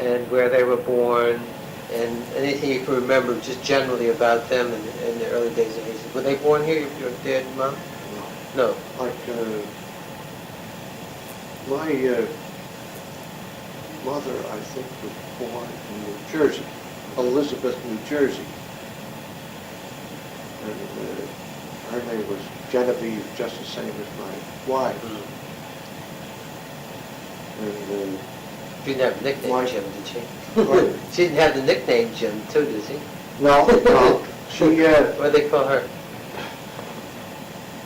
and where they were born, and anything you can remember just generally about them in the early days of Hastings. Were they born here, your dad and mom? No. No. Like, my mother, I think, was born in New Jersey, Elizabeth, New Jersey. And her name was Genevieve, just the same as my wife. And She didn't have a nickname Jim, did she? What? She didn't have the nickname Jim, too, did she? no, she, What do they call her?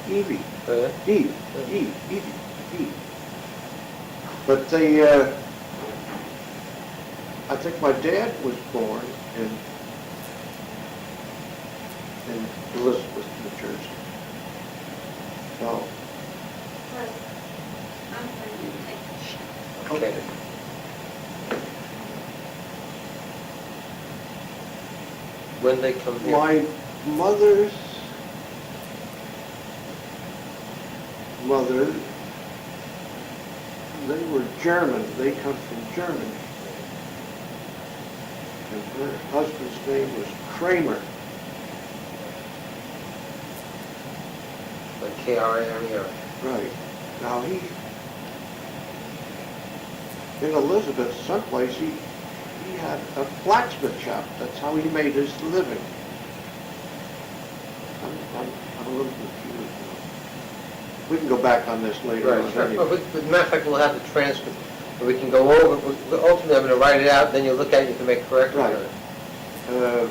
Evie. Really? Evie. But they, I think my dad was born in Elizabeth, New Jersey. So, Okay. When they come here? my mother's mother, they were German. They come from Germany. And her husband's name was Kramer. Like K-R-A-M-E-R. Right. Now in Elizabeth, someplace, he had a blacksmith shop. That's how he made his living. I'm a little confused now. We can go back on this later Right, on. sure. Anyway. As a matter of fact, we'll have the transcript, and we can go over, ultimately, I'm going to write it out, then you'll look at it, you can make corrections on Right. it.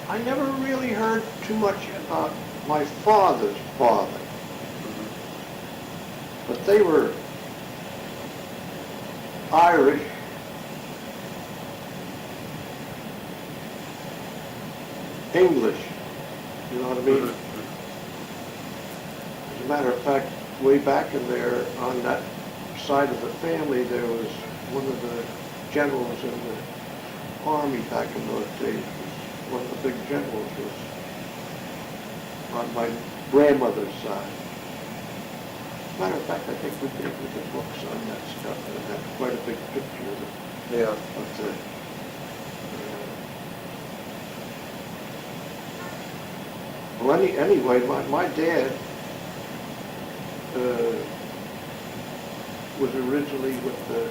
I never really heard too much about my father's father, but they were Irish, English, you know what I mean? As a matter of fact, way back in there, on that side of the family, there was one of the generals in the army back in those days. One of the big generals was on my grandmother's side. Matter of fact, I think we did the books on that stuff, and it had quite a big picture of Yeah. the well, anyway, my dad was originally with the,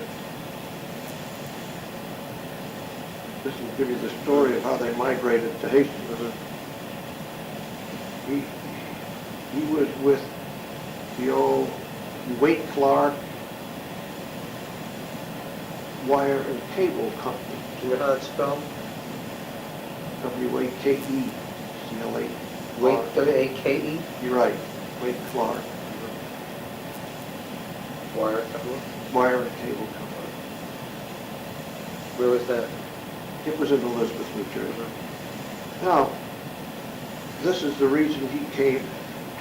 this will give you the story of how they migrated to Hastings. He was with the old Wake Clark Wire and Cable Company. Do you know how it's spelled? W-A-K-E-C-L-A. Wake, W-A-K-E? You're right, Wake Clark Wire Company? Wire and Cable Company. Where was that? It was in Elizabeth, New Jersey. Now, this is the reason he came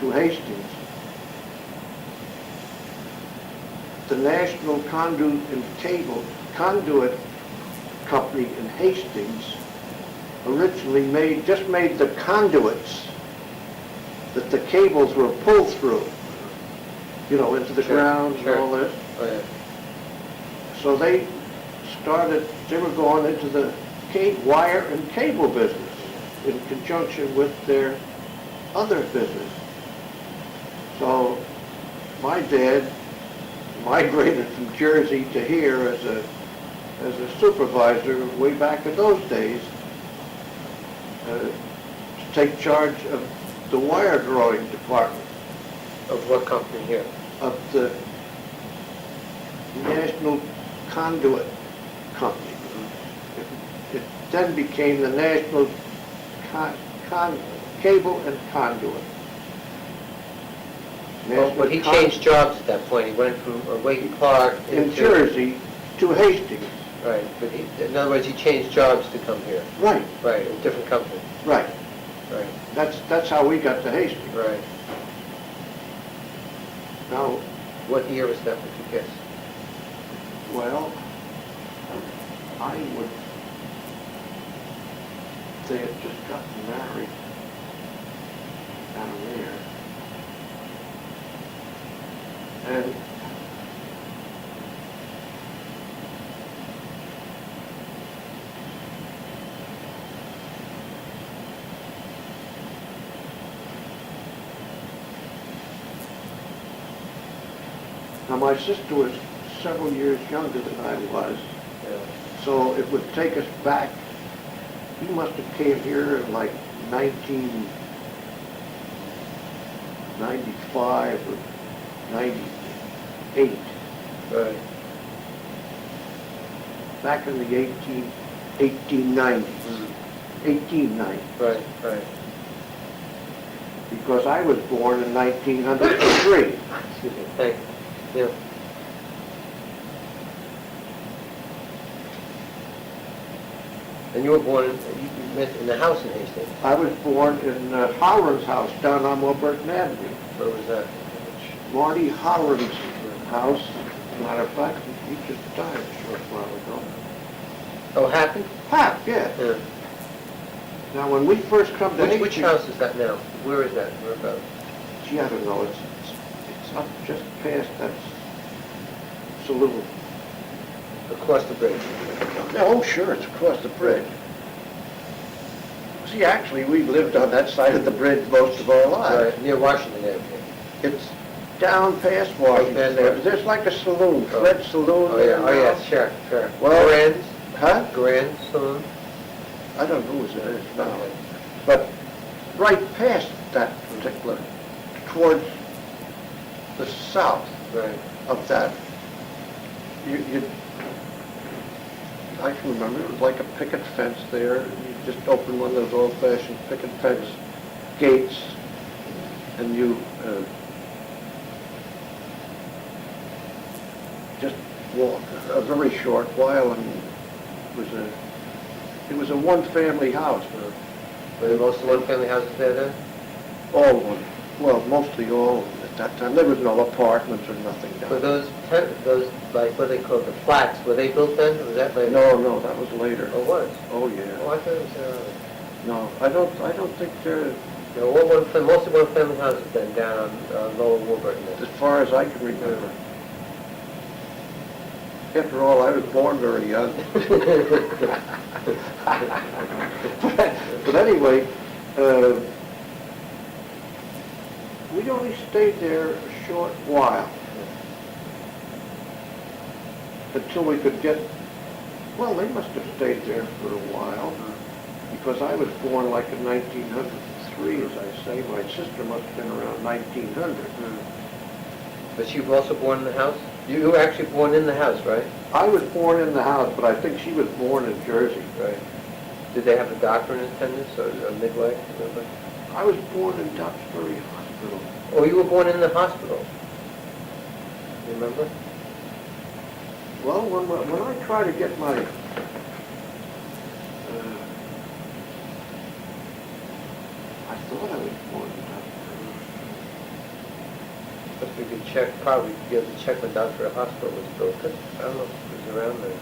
to Hastings. The National Conduit and Cable Conduit Company in Hastings originally just made the conduits that the cables were pulled through, you know, into the ground and all this. Oh, yeah. So they were going into the wire and cable business in conjunction with their other business. So my dad migrated from Jersey to here as a supervisor way back in those days to take charge of the wire drawing department Of what company here? of the National Conduit Company. It then became the National Cable and Conduit. Well, but he changed jobs at that point. He went from Wake Clark in Jersey to Hastings. Right, but in other words, he changed jobs to come here. Right, Right, a different company. right. Right, That's how we got to Hastings. right. Now, What year was that, would you guess? well, I would, they had just gotten married down there. And now my sister was several years younger than I was, Yeah. so it would take us back. He must have came here in like 1995 or 98, Right. back in the 1890s, 1890, Right, right. because I was born in 1903. Excuse me, thank you. Yeah. And you were born, you met in the house in Hastings. I was born in Holland's house down on Wilburton Avenue. Where was that? Marty Holland's house. Matter of fact, he just died a short while ago. Oh, Happy? Hap, yeah. Yeah. Now, when we first come to Which house is that now? Where is that? Whereabouts? Gee, I don't know. It's up just past that. It's a little. Across the bridge. Oh, sure, it's across the bridge. See, actually, we lived on that side of the bridge most of our lives. Right, near Washington Avenue. It's down past Washington. past There. Washington. There's like a saloon, Oh. Fred's Saloon. Oh, there yeah, oh, now. yeah, sure, sure. Well- Grand's? Huh? Grand Saloon? I don't know whose it is now. Okay. But right past that particular, towards the south Right. of that, I can remember, it was like a picket fence there. You just open one of those old-fashioned picket fence gates, and you just walk a very short while, and it was a one-family house. Were there most of one-family houses there then? All of them, well, mostly all of them at that time. There was no apartments or nothing Were down those, like, what they call the flats, were they built then? Was that later? No, that was later. Oh, was? Oh, Oh, yeah. I thought it was there earlier. No, I don't think there, No, most of one-family houses then down on Lower Woburton then. as far as I can remember. After all, I was born very young. But anyway, we only stayed there a short while until we could get, well, they must have stayed there for a while, because I was born like in 1903, as I say. My sister must have been around 1900. But she was also born in the house? You were actually born in the house, right? I was born in the house, but I think she was born in Jersey. Right. Did they have a doctor in attendance or a midwife? Remember? I was born in Duxbury Hospital. Oh, you were born in the hospital. You remember? Well, when I try to get my I thought I was born in Duxbury. But we could check, probably be able to check when Dr. Hospital was built. I don't know if it was around then.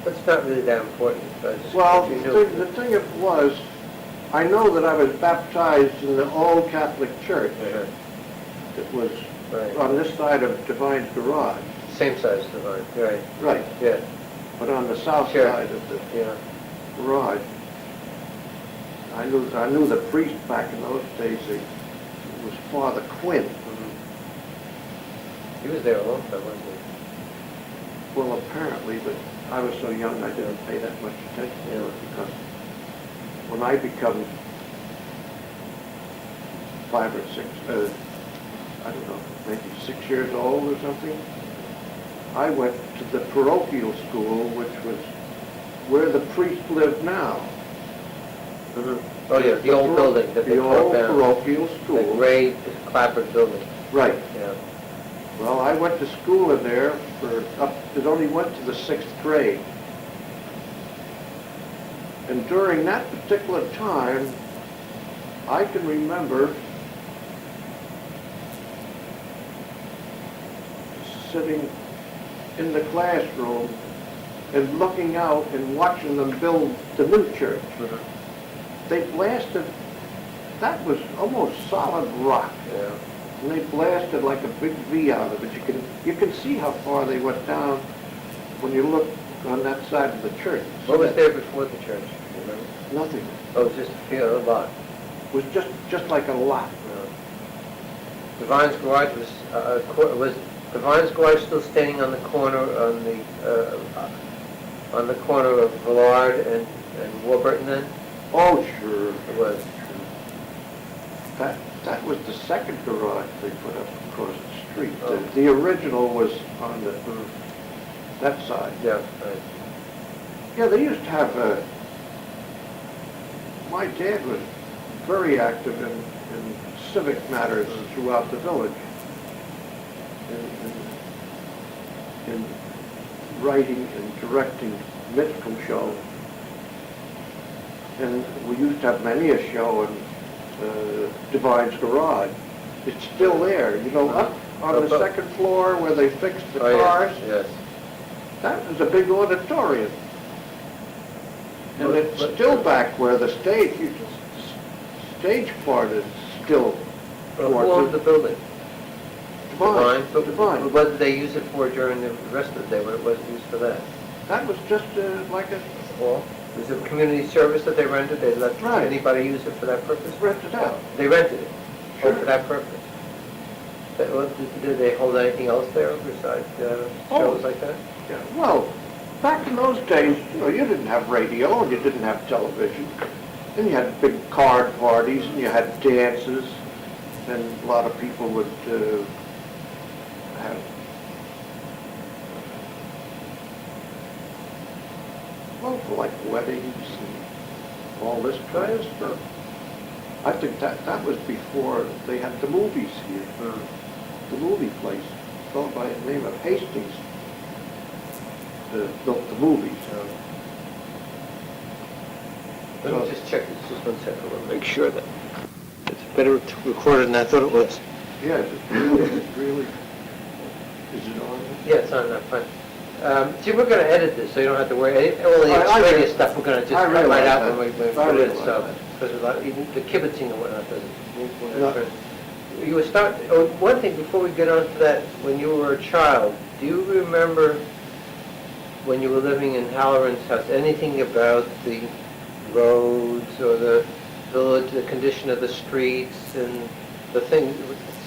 But it's not really that important. But just Well, if you knew. the thing it was, I know that I was baptized in the old Catholic Church Uh-huh. that was Right. on this side of Divine's Garage. Same size divine. Right. Right. Yeah. But on the south Sure. side of the Yeah. garage, I knew the priest back in those days. It was Father Quinn. He was there a long time, wasn't he? Well, apparently, but I was so young I didn't pay that much attention to it, because when I become 5 or 6, I don't know, maybe 6 years old or something, I went to the parochial school, which was where the priest lived now. Oh, yeah, the old building that they The tore old down. parochial The school. gray clapboard building. Right. Yeah. Well, I went to school in there it only went to the 6th grade. And during that particular time, I can remember sitting in the classroom and looking out and watching them build the new church. They blasted, that was almost solid rock. Yeah. and they blasted like a big V out of it. You can see how far they went down when you look on that side of the church. What was there before the church? Do you remember? Nothing. Oh, it was just a lot. It was just like a lot. Divine's Garage was Divine's Garage still standing on the corner on the corner of Villard and Warburton then? Oh, sure. It was. That was the second garage they put up across the street. Oh. The original was on that side. Yeah, right. Yeah, they used to have my dad was very active in civic matters throughout the village. In writing and directing minstrel shows. And we used to have many a show in Divine's Garage. It's still there, up on the second floor where they fixed the cars. Yes. That was a big auditorium. And it's still back where the stage part is still. Who owned the building? Divine. What did they use it for during the rest of the day when it wasn't used for that? That was just like a... Well, was it a community service that they rented? They let anybody use it for that purpose? Rented out. They rented it? Sure. For that purpose? Did they hold anything else there besides shows like that? Yeah. Well, back in those days, you didn't have radio and you didn't have television. And you had big card parties and you had dances. And a lot of people would have, for like weddings and all this kind of stuff. I think that was before they had the movies here. The movie place, a fellow by the name of Hastings, built the movies. Let me just check this just 1 second. I want to make sure that it's better recorded than I thought it was. Yeah, it's really, is it on? Yeah, it's on that fine. See, we're going to edit this, so you don't have to worry. All the Australia stuff, we're going to just cut right out when we put it in, so, because even the kibitzing and whatnot doesn't. You were one thing before we get on to that, when you were a child, do you remember when you were living in Halloran's house, anything about the roads or the village, the condition of the streets and the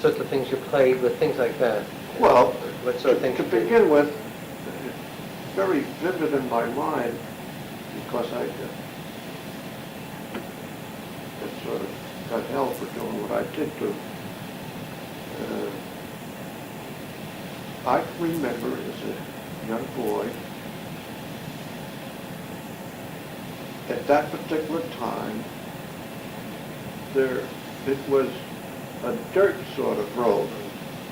sorts of things you played with, things like that? Well, what sort of things to begin with, it's very vivid in my mind because I sort of got hell for doing what I did to. I remember as a young boy, at that particular time, it was a dirt sort of road.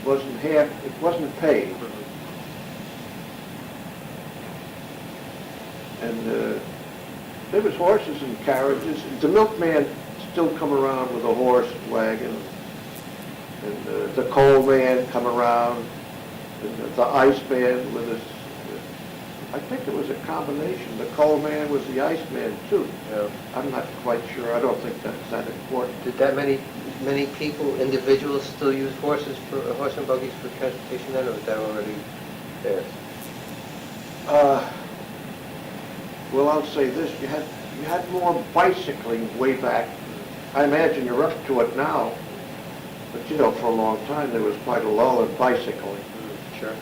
It wasn't paved. And there was horses and carriages. The milkman still come around with a horse and wagon. And the coal man come around. And the ice man with his... I think it was a combination. The coal man was the ice man too. Yeah. I'm not quite sure. I don't think that's that important. Did that many people, individuals, still use horse and buggies for transportation then, or was that already there? Well, I'll say this: you had more bicycling way back. I imagine you're up to it now, but for a long time there was quite a lull in bicycling. Sure.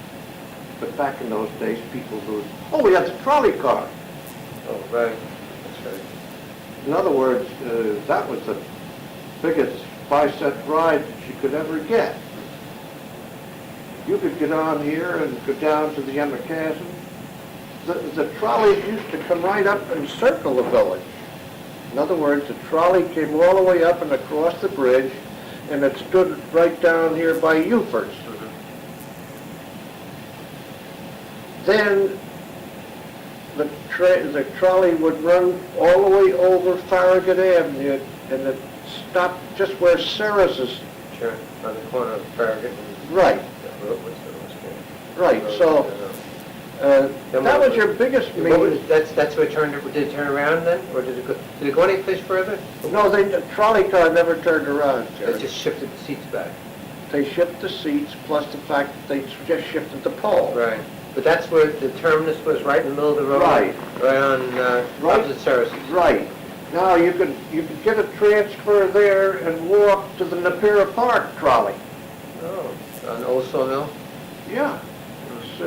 But back in those days, people would. Oh, we had the trolley car. Oh, right. That's right. In other words, that was the biggest 5-cent ride that you could ever get. You could get on here and go down to the Anaconda. The trolleys used to come right up and circle the village. In other words, the trolley came all the way up and across the bridge, and it stood right down here by Euphort's. Then the trolley would run all the way over Farragut Avenue, and it stopped just where Sarah's is. Sure, on the corner of Farragut and... Right. Right, so that was your biggest means. That's where it turned. Did it turn around then, or did it go any place further? No, the trolley car never turned around, They Jerry. just shifted the seats back. they shift the seats, plus the fact that they just shifted the pole. Right. But that's where the terminus was, right in the middle of the road? Right. Right on, opposite Saracens. Right. Now, you could get a transfer there and walk to the Napier Park trolley. Oh, on Old Sawmill? Yeah. It's,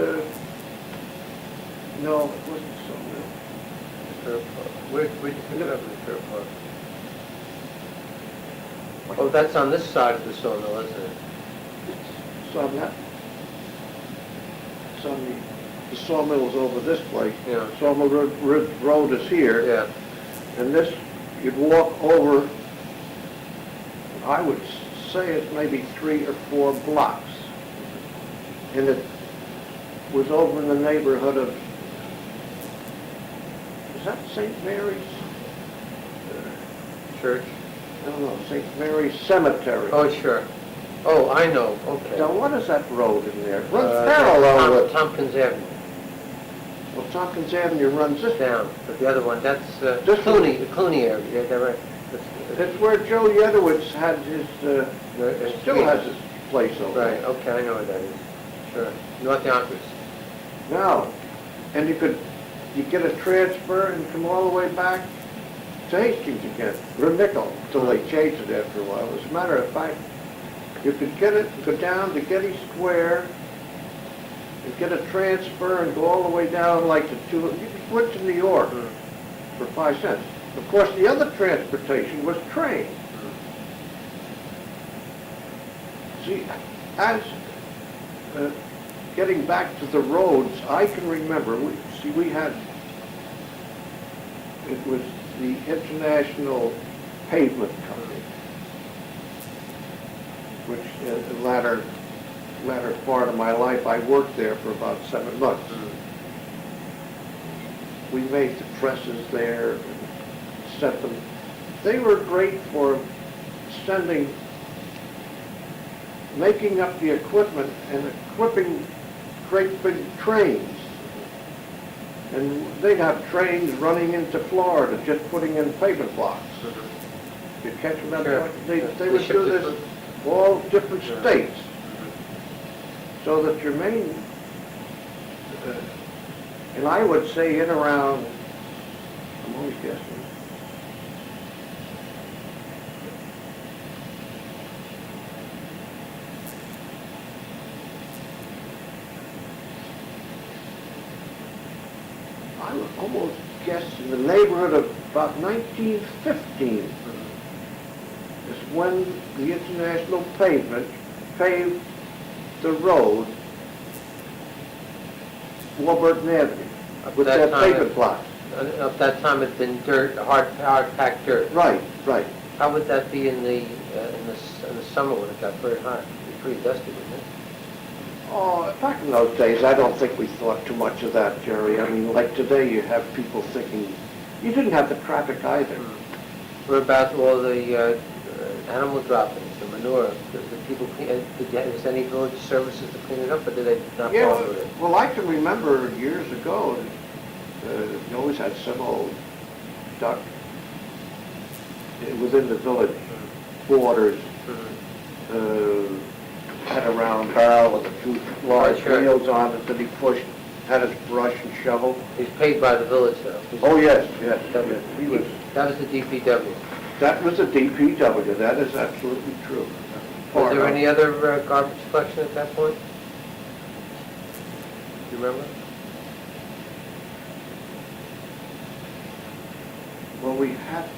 no, it wasn't Sawmill. Napier Park. Where'd you pick it up in Napier Park? Oh, that's on this side of the sawmill, isn't it? It's on that. It's on the sawmill's over this place. Yeah. Sawmill Road is here. Yeah. And this, you'd walk over, I would say it's maybe 3 or 4 blocks. And it was over in the neighborhood of, is that St. Mary's? Church? No, St. Mary's Cemetery. Oh, sure. Oh, I know, okay. Now, what is that road in there? It runs parallel with... Tompkins Avenue. Well, Tompkins Avenue runs this Down, but the other one, that's This Clooney, the Clooney area, yeah, they're right. It's where Joe Yedowitz had his, still has his place over Right, there. okay, I know where that is. Sure. North Yonkers. Now, and you get a transfer and come all the way back to Hastings again, or nickel, until they changed it after a while. As a matter of fact, you could get it, go down to Getty Square, and get a transfer and go all the way down like you went to New York for 5 cents. Of course, the other transportation was train. See, as getting back to the roads, I can remember, we had, it was the International Pavement Company, which in the latter part of my life, I worked there for about 7 months. We made the presses there and set them. They were great for making up the equipment and equipping great big trains. And they'd have trains running into Florida, just putting in pavement blocks. You catch them that Sure. point? They would do this all different states. So that your main, and I would say in around, I'm always guessing, I would almost guess in the neighborhood of about 1915 is when the International Pavement paved the road, Warburton Avenue, with their pavement blocks. Up that time it'd been dirt, hard packed dirt. Right, right. How would that be in the summer when it got very hot? It'd be pretty dusty, wouldn't it? Oh, back in those days, I don't think we thought too much of that, Jerry. I mean, like today, you have people thinking, you didn't have the traffic either. What about all the animal droppings, the manure? Did people clean, is any village services to clean it up, or did they not Yeah, bother with it? well, I can remember years ago, you always had some old duck within the village borders, had a round barrel with a few large Sure. wheels on it that he pushed, had his brush and shovel. He's paid by the village, though. Oh, yes, yes, yes. He was, That was the DPW. that was a DPW, that is absolutely true. Was there any other garbage collection at that point? Do you remember? Well, we had to.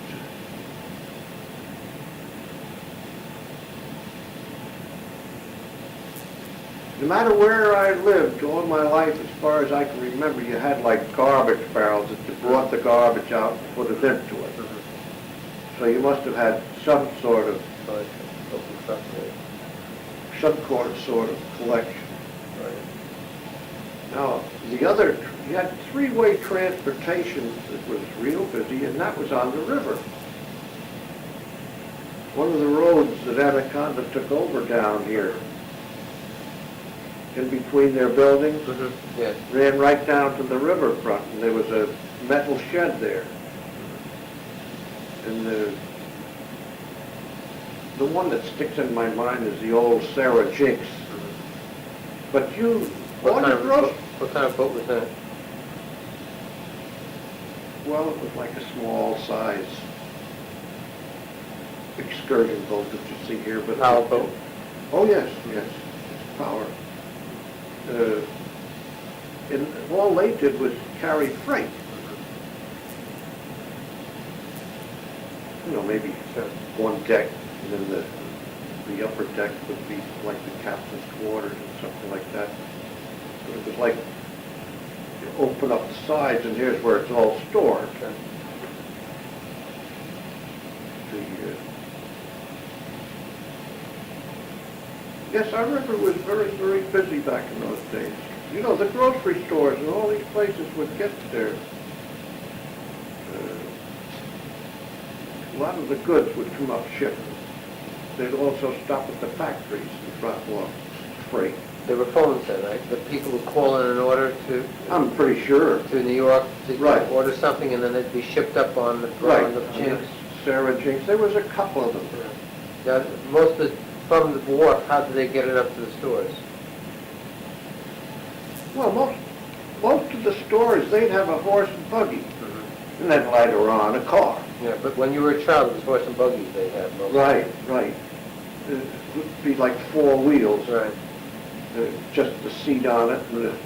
No matter where I lived all my life, as far as I can remember, you had like garbage barrels that you brought the garbage out and put it into it. So you must have had some sort of, sort of collection. Now, the other, you had three-way transportation that was real busy, and that was on the river. One of the roads that Anaconda took over down here, in between their buildings, Yes. ran right down to the riverfront, and there was a metal shed there. And the one that sticks in my mind is the old Sarah Jinks. But What kind of boat was that? Well, it was like a small size excursion boat that you see here, but... Power boat? Oh, yes, yes, it's power. And all they did was carry freight. You know, maybe one deck, and then the upper deck would be like the captain's quarters or something like that. But it was like, you open up the sides, and here's where it's all stored. Yes, I remember it was very, very busy back in those days. You know, the grocery stores and all these places would get there. A lot of the goods would come up shipped. They'd also stop at the factories and drop off freight. There were phones then, right? The people would call in an order to... I'm pretty sure. To New York to Right. order something, and then it'd be shipped up on the Jinx. Sarah Jinks. There was a couple of them. Now, from the wharf, how did they get it up to the stores? Well, most of the stores, they'd have a horse and buggy. And then later on, a car. Yeah, but when you were a child, it was horse and buggies they had most. Right, right. It would be like 4 wheels. Right. Just the seat on it. And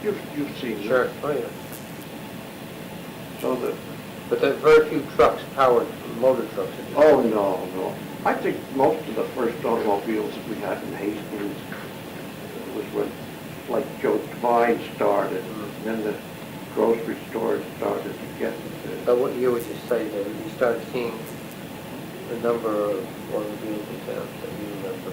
you've seen Sure. them. Oh, yeah. So But there are very few trucks, powered motor trucks. oh, no. I think most of the first automobiles that we had in Hastings was when, like, Joe Devine started, and then the grocery stores started to get... But what year would you say that you started seeing the number of automobiles in town that you remember?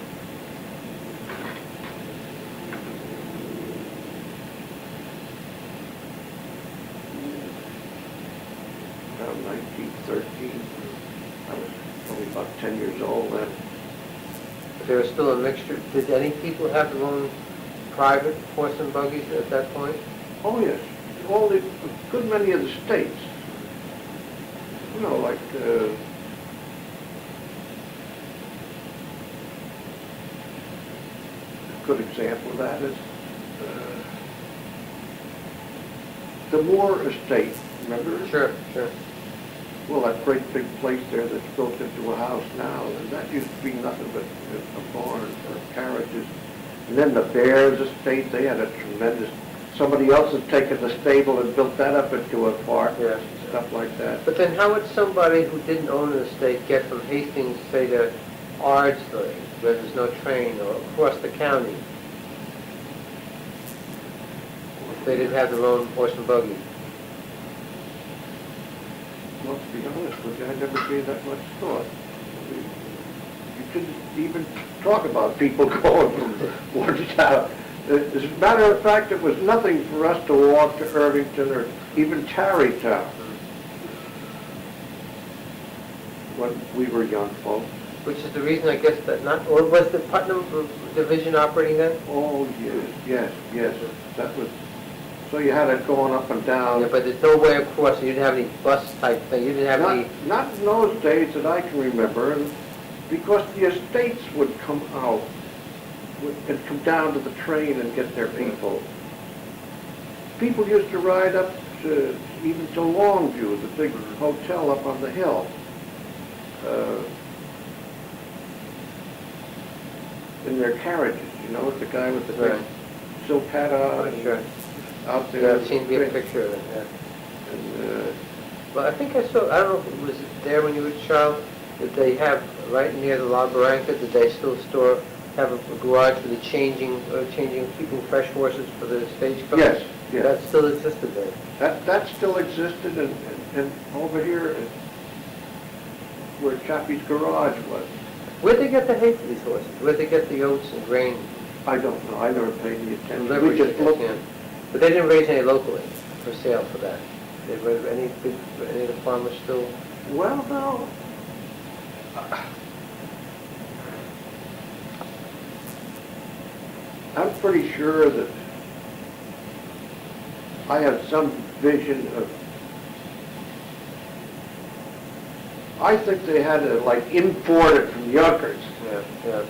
Around 1913. I was only about 10 years old then. But there was still a mixture. Did any people have their own private horse and buggies at that point? Oh, yes. A good many of the states. You know, like, a good example of that is the Moore Estate, remember? Sure. Well, that great big place there that's built into a house now, and that used to be nothing but a barn or carriages. And then the Bears Estate, they had a tremendous... Somebody else had taken the stable and built that up into a park, Yeah. stuff like that. But then how would somebody who didn't own an estate get from Hastings, say, to Ardsley, where there's no train, or across the county? If they didn't have their own horse and buggy. Well, to be honest with you, I never gave that much thought. You couldn't even talk about people going from one to town. As a matter of fact, it was nothing for us to walk to Irvington or even Tarrytown when we were young folks. Which is the reason, I guess, that not... Or was the Putnam Division operating then? Oh, yes. That was... So you had it going up and down. Yeah, but there's no way across. You didn't have any bus type thing. You didn't have any... Not in those days that I can remember, and because the estates would come out and come down to the train and get their people. People used to ride up to, even to Longview, the big hotel up on the hill. In their carriages, you know, with the guy with the big silk hat on. Sure. Out there. Yeah, I've seen a picture of it, yeah. And, Well, I think I saw, I don't know if it was there when you were a child, did they have, right near the La Barranca, did they still have a garage for the changing, keeping fresh horses for the stagecoach? Yes. That still existed there? That still existed, and over here, where Chappie's garage was. Where'd they get the hay for these horses? Where'd they get the oats and grain? I don't know, I never paid any attention. Livery, We just looked. yeah. But they didn't raise any locally for sale for that? They raised any of the farmers still? Well, no. I'm pretty sure that I have some vision of... I think they had to like import it from Yonkers. Yeah, yeah.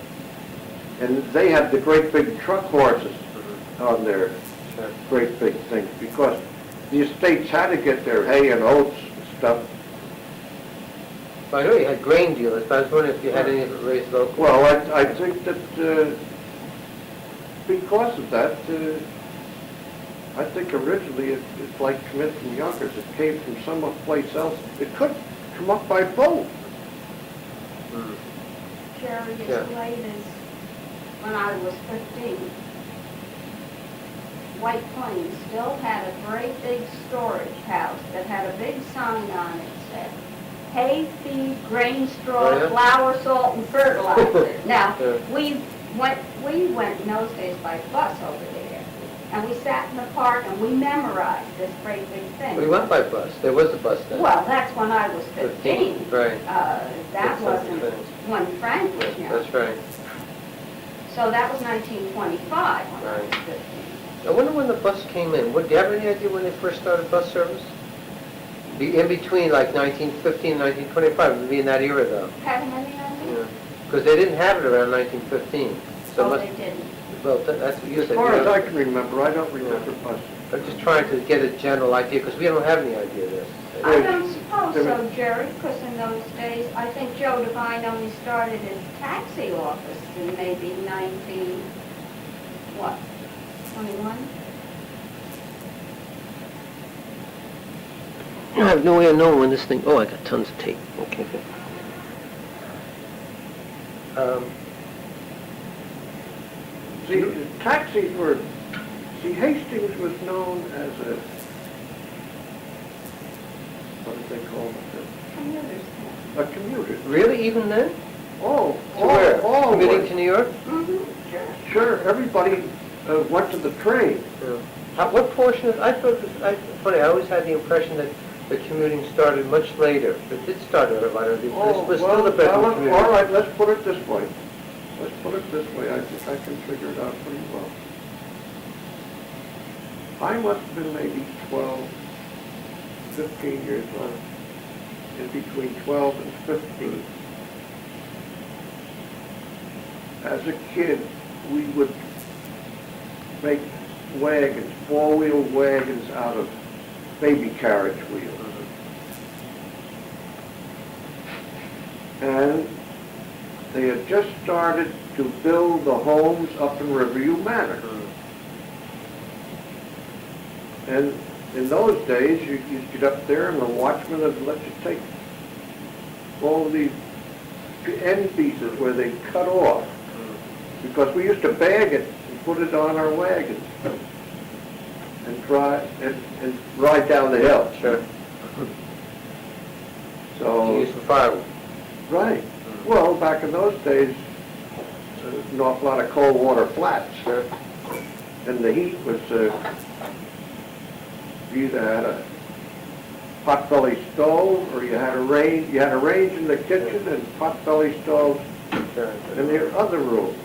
And they had the great big truck horses on their Sure. great big things, because the estates had to get their hay and oats and stuff. I know you had grain dealers, but I was wondering if you had any of it raised locally. Well, I think that because of that, I think originally it's like come in from Yonkers. It came from some place else. It could come up by boat. Mm. Jerry, Yeah. as late as when I was 15, White Plains still had a great big storage house that had a big sign on it that said, hay, feed, grain, straw, Oh, yeah? flour, salt, and fertilizer. Now, Yeah. we went in those days by bus over there, and we sat in the park and we memorized this great big thing. We went by bus. There was a bus then. Well, that's when I was 15. Right. That That's wasn't something. when Frank was young. That's right. So that was 1925 when I was Right. 15. I wonder when the bus came in. Do you have any idea when they first started bus service? In between like 1915 and 1925, it would be in that era though. Having any idea? Because they didn't have it around 1915. So Oh, must, they didn't. well, that's what you As said. far you as know. I can remember, I don't remember buses. I'm just trying to get a general idea, because we don't have any idea of this. I don't suppose so, Jerry, because in those days, I think Joe Devine only started his taxi office in maybe 21? I have no way of knowing when this thing, oh, I got tons of tape. Okay, good. See, taxis were, Hastings was known as what did they call it? Commuters. A commuter. Really, even then? Oh, To where? all Commuting were. to New York? Mm-hmm, sure. Sure, everybody went to the train. What portion of, I thought, funny, I always had the impression that the commuting started much later. It did start at about it. Oh, was still the best well, commuting. all right, let's put it this way. Let's put it this way, I think I can figure it out pretty well. I must have been maybe 12, 15 years old, in between 12 and 15. As a kid, we would make wagons, four-wheel wagons out of baby carriage wheels. And they had just started to build the homes up in Riverview Manor. And in those days, you'd get up there and the watchman would let you take all these end pieces where they cut off. Because we used to bag it and put it on our wagons and and ride down the hill. Sure. So, Used for firewood. right. Well, back in those days, there was an awful lot of cold water flats. Sure. And the heat was, you either had a pot-belly stove or you had a range. You had a range in the kitchen and pot-belly stoves Sure. in the other rooms.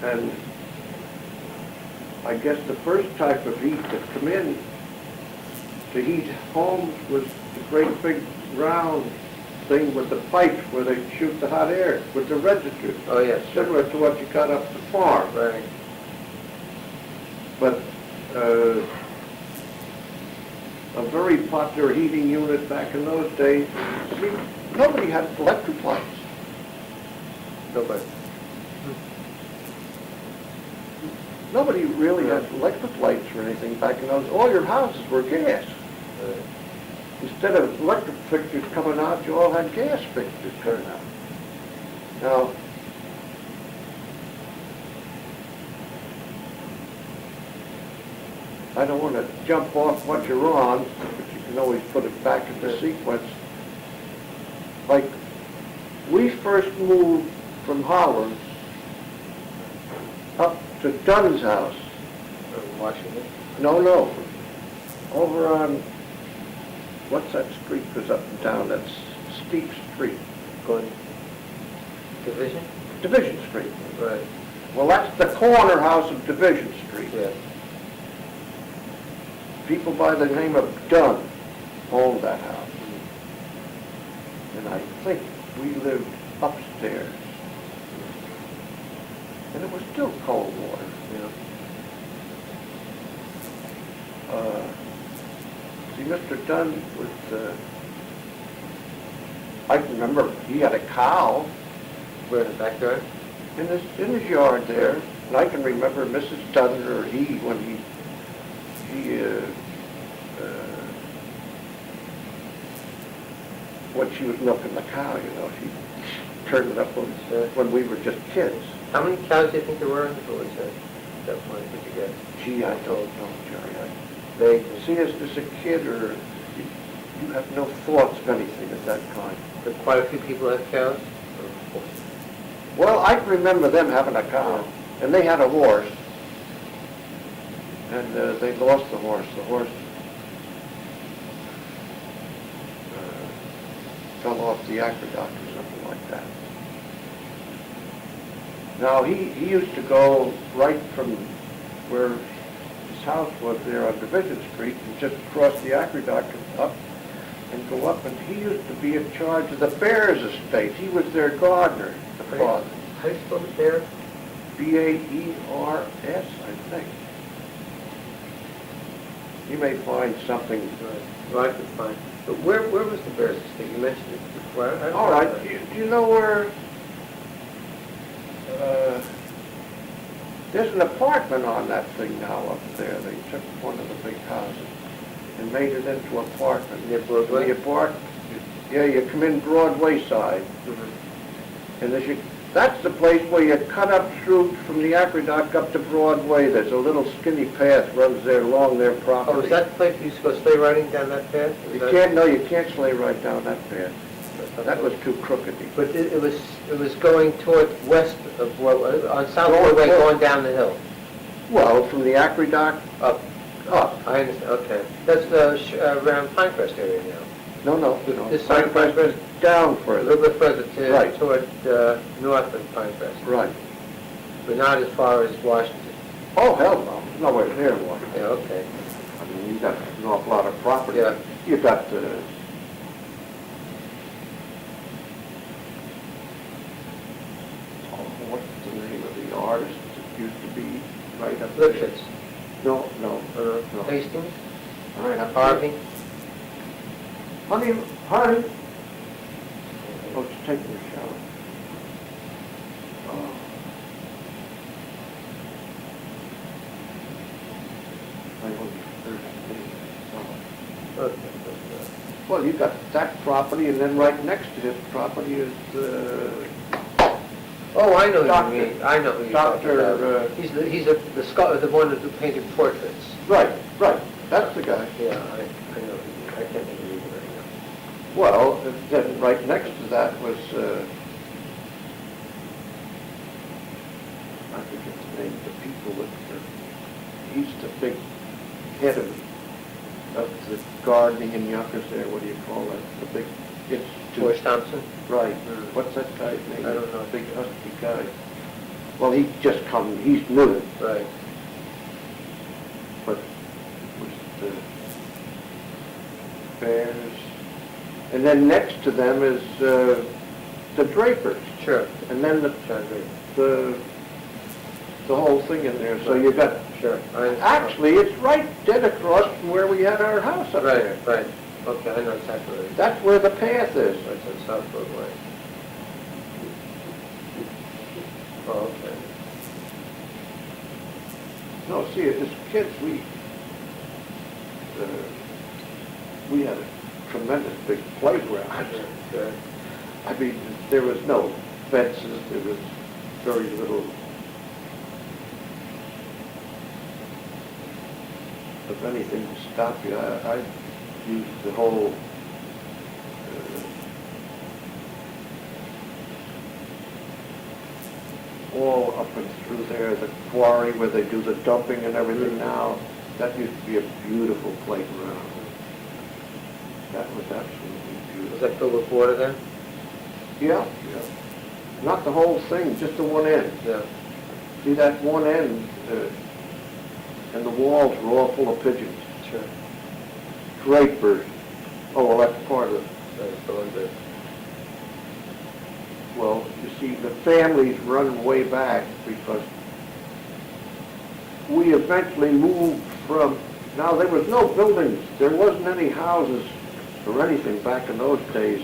And I guess the first type of heat that come in to heat homes was the great big round thing with the pipes where they shoot the hot air with the residue. Oh, yes. Similar to what you got up the farm. Right. But a very popular heating unit back in those days, see, nobody had electric lights. Nobody. Nobody really had electric lights or anything back in those. All your houses were gas. Instead of electric fixtures coming out, you all had gas fixtures coming out. Now, I don't want to jump off what you're on, but you can always put it back into sequence. Like, we first moved from Holland up to Dunn's house. Washington. No. Over on, what's that street goes up and down? That's Steep Street. Going Division? Division Street. Right. Well, that's the corner house of Division Street. Yeah. People by the name of Dunn owned that house. and I think we lived upstairs. And it was still cold water, you know. See, Mr. Dunn was, I can remember he had a cow Where, in the backyard? in his yard there, and I can remember Mrs. Dunn or he, when when she was milking the cow, you know, she turned it up when we were just kids. How many cows do you think there were in the village at that point, did you get? Gee, I don't know, Jerry. They see, as a kid, or you have no thoughts of anything of that kind. But quite a few people had cows? Well, I can remember them having a cow, and they had a horse, and they lost the horse. The horse fell off the aqueduct or something like that. Now, he used to go right from where his house was there on Division Street and just cross the aqueduct up and go up, and he used to be in charge of the Bears estate. He was their gardener, the father. How do you spell the bear? B-A-E-R-S, I think. You may find something. Well, I can find. But where was the Bears estate? You mentioned it before. All right. Do you know where? There's an apartment on that thing now up there. They took one of the big houses and made it into an apartment. Near Broadway? Yeah, you come in Broadway side. Mm-hmm. And that's the place where you cut up through from the aqueduct up to Broadway. There's a little skinny path runs there along their property. Oh, is that the place you used to go sleigh riding down that path? You can't sleigh right down that path. That was too crooked. But it was going toward west of Broadway, on South Broadway, going down the hill. Well, from the aqueduct Up. up. I understand, okay. That's around Pinecrest area now. No. This side of Pinecrest? Down A further. little bit further Right. toward north of Pinecrest. Right. But not as far as Washington. Oh, hell no. Nowhere near one. Yeah, okay. I mean, you got an awful lot of property. Yeah. You got what's the name of the artist that used to be right up there? Lipschitz. No. Hastings? Right up there. Harvey? Honey. Oh, it's taking a shower. I don't Okay. Well, you got that property, and then right next to his property is, Oh, I know Doctor- who you mean. I know who you're talking Doctor, about. He's the one who painted portraits. right, that's the guy. Yeah, I know who you mean. I can't think of his name right now. Well, then right next to that was, I forget the name, the people that, he's the big head of the gardening in Yonkers there, what do you call that, the big institute. George Thompson? Right. Mm. What's that guy's name? I don't know. Big husky guy. Well, he's just come, he's new, Right. but was the Bears. And then next to them is the Drapers. Sure. And then John Draper. the whole thing in there. So you got, Sure. actually, it's right dead across from where we had our house up there. Right. Okay, I know exactly where it is. That's where the path is. It's on South Broadway. Oh, okay. No, see, as kids, we had a tremendous big playground. Good. I mean, there was no fences, there was very little of anything to stop you. I used the whole all up and through there, the quarry where they do the dumping and everything now. That used to be a beautiful playground. That was absolutely beautiful. Was that filled with water then? Yeah. Not the whole thing, just the one end. Yeah. See that one end, and the walls were all full of pigeons. Sure. Drapers. Oh, well, that's part of it. That's the one that... Well, you see, the families run way back because we eventually moved from, now there was no buildings, there wasn't any houses or anything back in those days.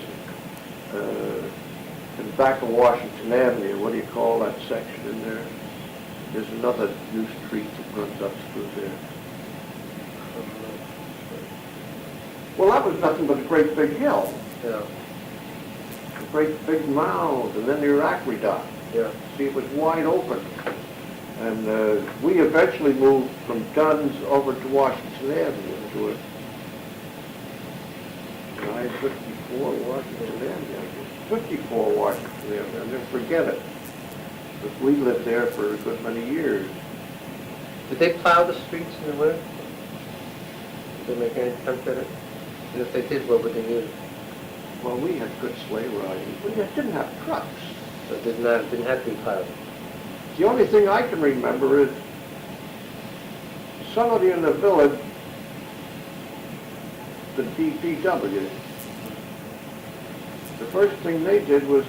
In back of Washington Avenue, what do you call that section in there? There's another new street that runs up through there. Well, that was nothing but a great big hill. Yeah. A great big mound, and then the Iraq Redock. Yeah. See, it was wide open. And we eventually moved from Dunn's over to Washington Avenue to it. 954 Washington Avenue, I guess. 54 Washington Avenue, I'll never forget it. But we lived there for a good many years. Did they plow the streets in the winter? Did they make any attempt at it? And if they did, what would they use? Well, we had good sleigh riding. We didn't have trucks. So it didn't have to be plowed. The only thing I can remember is somebody in the village, the DPW, the first thing they did was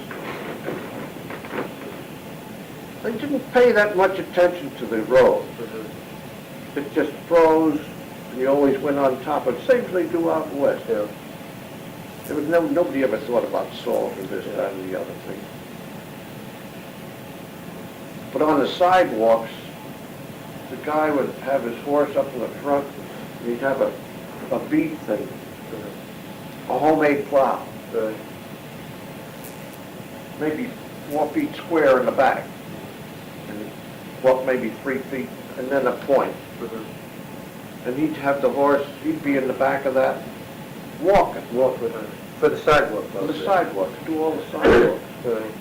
they didn't pay that much attention to the road. It just froze, and you always went on top of it, same as they do out west. Yeah. There was nobody ever thought about salt or this, that, and the other thing. But on the sidewalks, the guy would have his horse up in the front, and he'd have a bead thing, a homemade plow, maybe 4 feet square in the back, and walk maybe 3 feet, and then a point. And he'd have the horse, he'd be in the back of that, walking. Walk with her. For the sidewalk. For the sidewalks, do all the sidewalks. Right.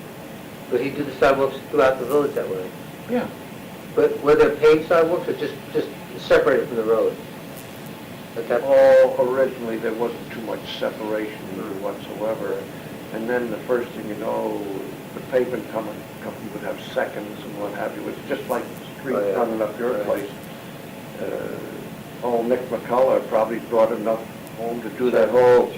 But he did the sidewalks throughout the village that way. Yeah. But were there paved sidewalks or just separated from the road? At that Originally there wasn't too much separation whatsoever. And then the first thing you know, the pavement company would have seconds and what have you. It's just like the street coming up your place. Old Nick McCullough probably brought enough home to do that whole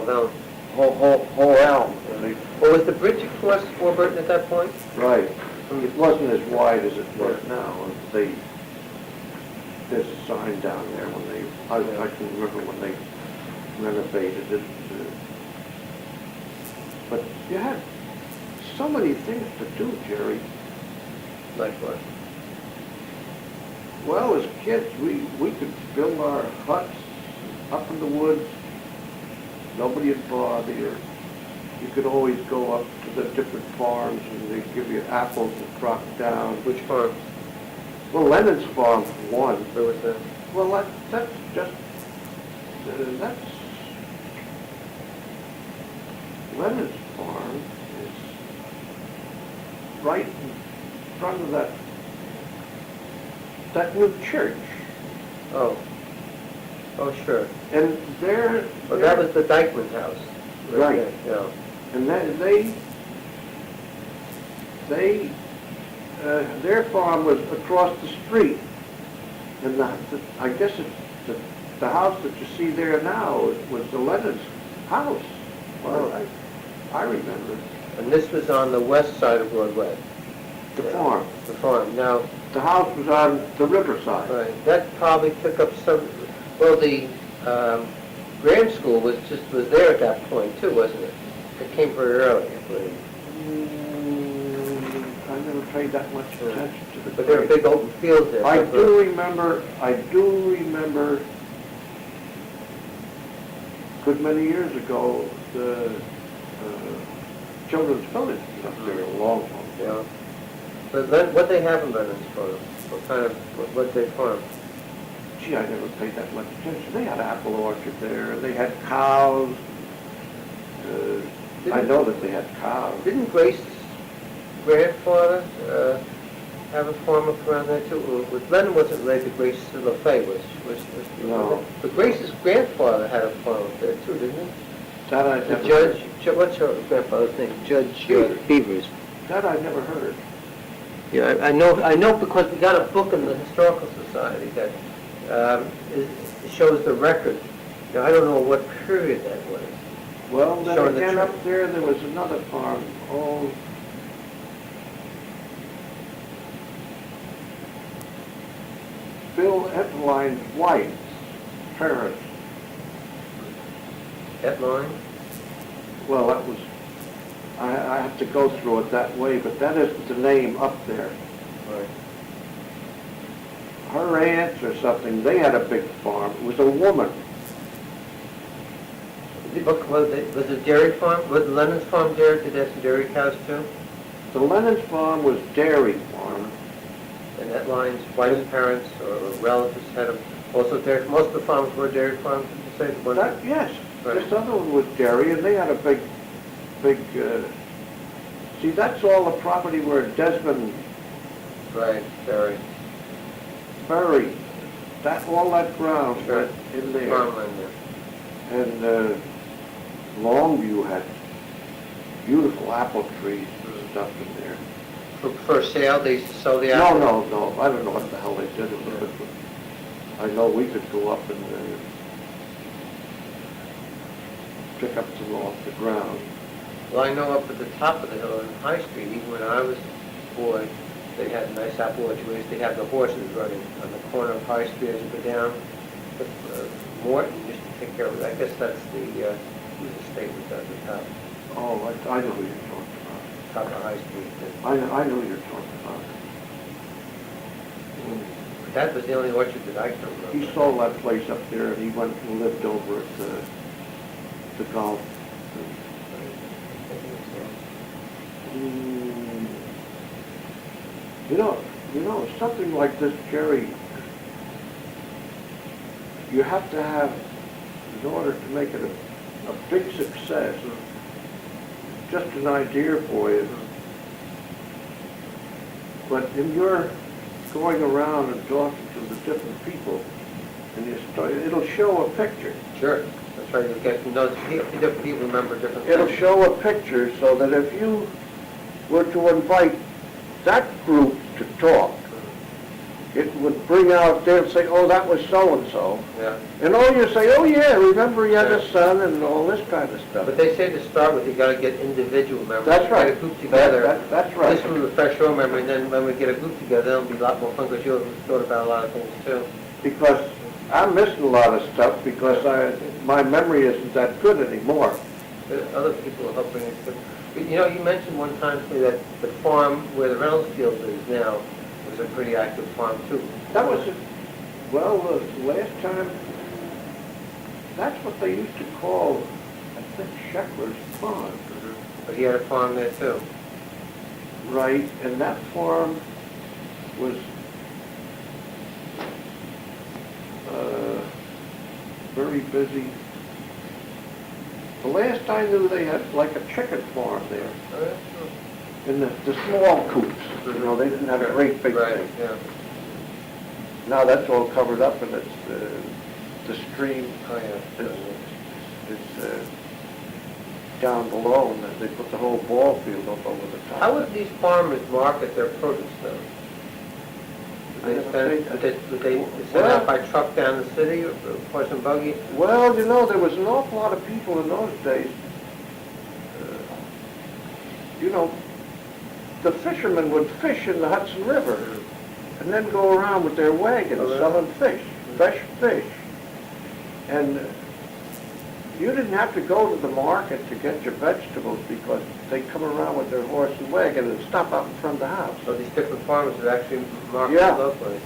elm. Well, was the bridge across Warburton at that point? Right. It wasn't as wide as it was now. There's a sign down there when I can remember when they renovated it. But you had so many things to do, Jerry. Like what? Well, as kids, we could build our huts up in the woods. Nobody would bother you. You could always go up to the different farms and they'd give you apples to drop down. Which farm? Well, Lennon's farm, for one. Where was that? Well, that's just, that's, Lennon's farm is right in front of that new church. Oh. Oh, sure. And there... Well, that was the Dykeman's house. Right. Yeah. And their farm was across the street. And I guess the house that you see there now was the Lennon's house. Well, I remember. And this was on the west side of Broadway. The farm. The farm. Now, the house was on the riverside. Right. That probably took up some. Well, the Graham School was there at that point too, wasn't it? It came very early, I believe. I never paid that much attention to the. But there were big open fields there. I do remember. Good many years ago, the Children's Village was up there a long time. Yeah. But what they have in Lennon's farm? What kind of what they farm? Gee, I never paid that much attention. They had apple orchard there. They had cows. I know that they had cows. Didn't Grace's grandfather have a farm up around there too? Lennon wasn't related to Grace LaFay, was no. But Grace's grandfather had a farm up there too, didn't he? That I The never judge, heard. what's her grandfather's name? Judge Beavers. That I never heard. Yeah, I know because we got a book in the Historical Society that it shows the record. Now, I don't know what period that was. Well, then Showing again the up there was another farm. Oh, Bill Etline's wife, parents. Etline? Well, that was, I have to go through it that way, but that isn't the name up there. Right. Her aunts or something, they had a big farm. It was a woman. Was it dairy farm? Was Lennon's farm dairy? Did they have some dairy cows too? The Lennon's farm was dairy farm. And Etline's wife's parents or relatives had also dairy. Most of the farms were dairy farms. Did you say? Was it? Yes, Right. this other one was dairy, and they had a big, see, that's all the property where Desmond Right, dairy. buried. All that ground Sure. went in there. Farmland there. And Longview had beautiful apple trees and stuff in there. For sale, they used to sell the No, apples? no, I don't know what the hell they did with it, but I know we could go up and pick up some off the ground. Well, I know up at the top of the hill on High Street, even when I was a boy, they had nice apple orchards. They had the horses running on the corner of High Street as you go down. But Morton used to take care of it. I guess that's whose estate was at the top, Oh, I know who you're talking top of High Street. about. I know who you're talking about. That was the only orchard that I can remember. He sold that place up there, and he went and lived over at the golf. You know, something like this, Jerry, you have to have, in order to make it a big success, just an idea for you. But in your going around and talking to the different people, and it'll show a picture. Sure. That's right. You get to know different people remember different It'll things. show a picture so that if you were to invite that group to talk, it would bring out, they'll say, oh, that was so-and-so. Yeah. And all you say, oh, yeah, remember he had a son and all this kind of stuff. But they say to start with, you got to get individual members. That's right. Get a group together. That's right. This will refresh your memory, and then when we get a group together, it'll be a lot more fun because you'll have thought about a lot of things too. Because I'm missing a lot of stuff because my memory isn't that good anymore. Other people will help bring it to. You know, you mentioned one time to me that the farm where the Reynolds Field is now was a pretty active farm too. That was, well, the last time, that's what they used to call, I think, Sheckler's Pond. But he had a farm there too. Right, and that farm was very busy. The last I knew, they had like a chicken farm there, Oh, yeah, in the small coops. You know, they didn't have a great big right, thing. yeah. Now that's all covered up, and it's the stream Oh, yeah. is down below, and they put the whole ball field up over the top. How would these farmers market their produce then? Would they send out by truck down the city or horse and buggy? Well, you know, there was an awful lot of people in those days. You know, the fishermen would fish in the Hudson River and then go around with their wagons Oh, really? selling fish, fresh fish. And you didn't have to go to the market to get your vegetables because they come around with their horse and wagon and stop out in front of the house. So these different farmers would actually market Yeah. locally?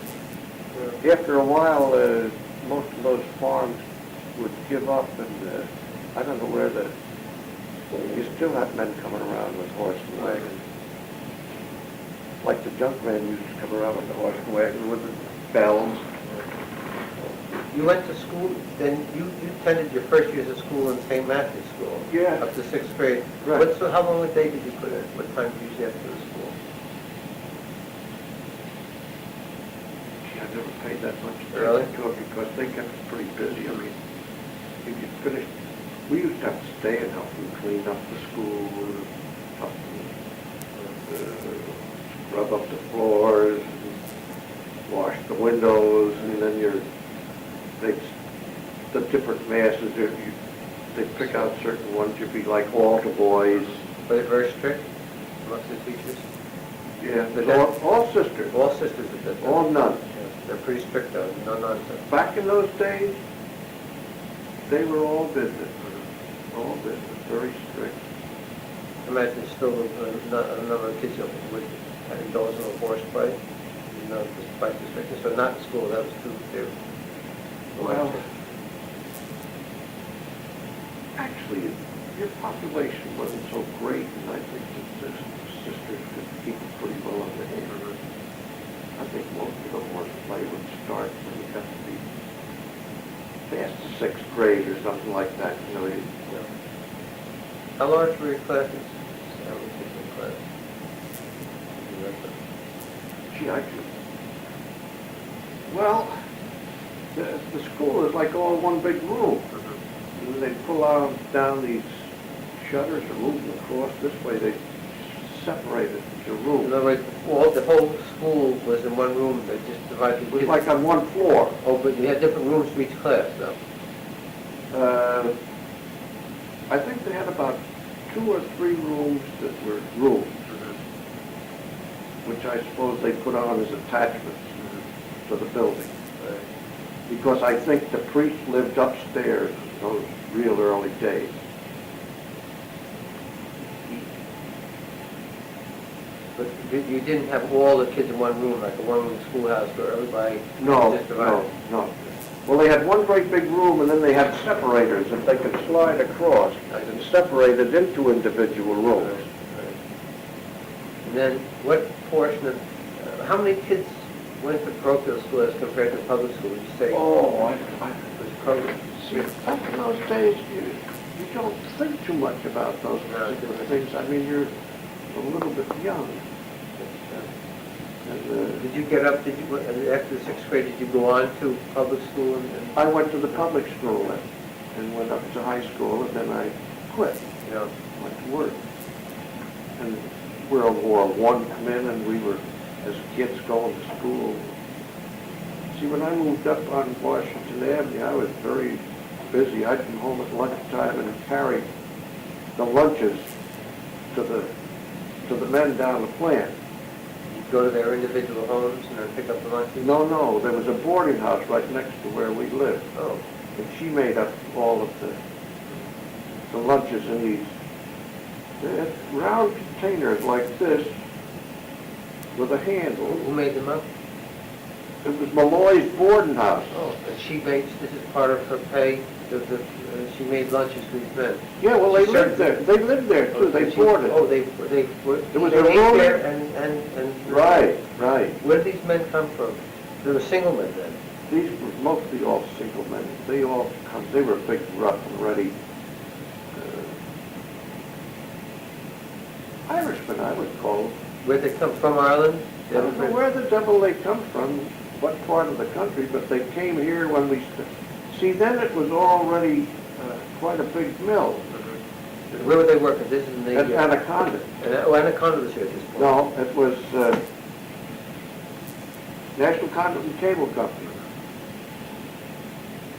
After a while, most of those farms would give up, and I don't know where you still have men coming around with horse and wagon. Like the junk man used to come around with the horse and wagon with the bells. You went to school, then you attended your first years of school in St. Matthew's School? Yeah. Up to 6th grade? Right. So how long a day did you put in? What time did you usually have to go to school? Gee, I never paid that much Really? attention to it because they kept us pretty busy. I mean, if you finished, we used to have to stay and help them clean up the school, help them rub up the floors, wash the windows, and then the different masses, they pick out certain ones, you'd be like altar boys. Were they very strict amongst the teachers? Yeah, But all sisters, all sisters that did that. all nuns. Yeah, they're pretty strict though, no nonsense. Back in those days, they were all business, all business, very strict. Imagine still a number of kids would indulge in a horseplay, despite the strictness, but not in school, that was too, they were. Well, actually, your population wasn't so great, and I think that the sisters could keep it pretty well under hand. I think most of the horseplay would start when you got to be past the 6th grade or something like that, Yeah. How large were your classes? How many kids in class? Gee, I could. Well, the school is like all one big room. And then they pull out down these shutters or move them across this way. They separate it into In rooms. other words, the whole school was in one room, they just divided the It was kids. like on one floor. Oh, but you had different rooms for each class, though. I think they had about 2 or 3 rooms that were rooms, which I suppose they put on as attachments to the building. Because I think the priest lived upstairs in those real early days. But you didn't have all the kids in one room, like a one-room schoolhouse where everybody No, just divided. no. Well, they had one great big room, and then they had separators that they could slide across and separate it into individual rooms. And then what portion of, how many kids went to parochial school as compared to public school, would you say? Oh, Was parochial? see, back in those days, you don't think too much about those particular things. I mean, you're a little bit young. And, Did you get up, after the 6th grade, did you go on to public school? And I went to the public school and went up to high school, and then I quit. you know, Went to work. And World War I come in, and we were, as kids, going to school. See, when I moved up on Washington Avenue, I was very busy. I'd come home at lunchtime and carry the lunches to the men down the plant. you'd go to their individual homes and then pick up the lunches? No, there was a boarding house right next to where we lived. Oh, And she made up all of the lunches in these round containers like this with a handle. who made them up? It was Malloy's boarding house. Oh, and she makes, this is part of her pay, she made lunches for these men. Yeah, well, they She lived served- there. They lived there too. They boarded. Oh, they were, It was they a ate room- there and. Right. Where did these men come from? They were single men then? These were mostly all single men. They were big, rough and ready Irishmen, I would call them. Where'd they come from, Ireland? I don't know where the devil they come from, what part of the country, but they came here when we, see, then it was already quite a big mill Where were they working? This is in the... at Anaconda. Anaconda was here at this point. No, it was National Conduit and Cable Company.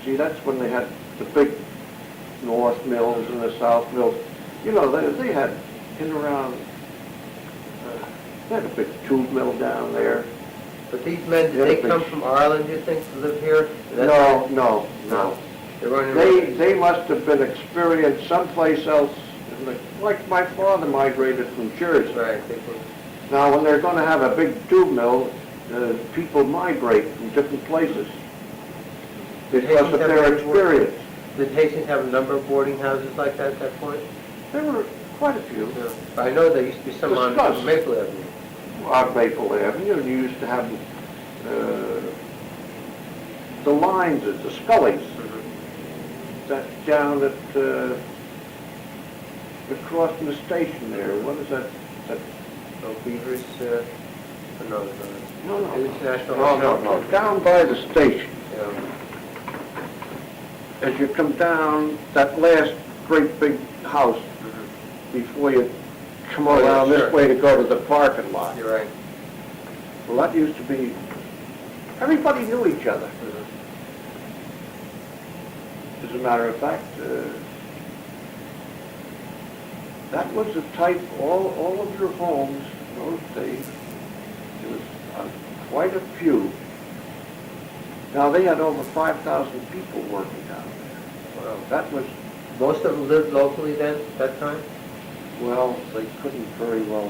See, that's when they had the big north mills and the south mills. You know, they had in around, they had a big tube mill down there. But these men, did Yeah, they but- come from Ireland, do you think, to live here? No. They weren't They must have been experienced someplace else, like my father migrated from Jersey. Right, they were... Now, when they're going to have a big tube mill, people migrate from different places because of their experience. Did Hastings have a number of boarding houses like that at that point? There were quite a few. Yeah. I know there used to be some on Discuss. Maple Avenue. On Maple Avenue, and you used to have the lines, the Scullies, that down at across from the station there. What is that? Oh, Beavers, no. No. International No. Down by the station. Yeah. As you come down that last great big house before you come Oh, yeah, around sure. this way to go to the parking lot. You're right. Well, that used to be, everybody knew each other. As a matter of fact, that was the type, all of your homes in those days quite a few. Now, they had over 5,000 people working down there. Wow. That was, Most of them lived locally then, at that time? well, they couldn't very well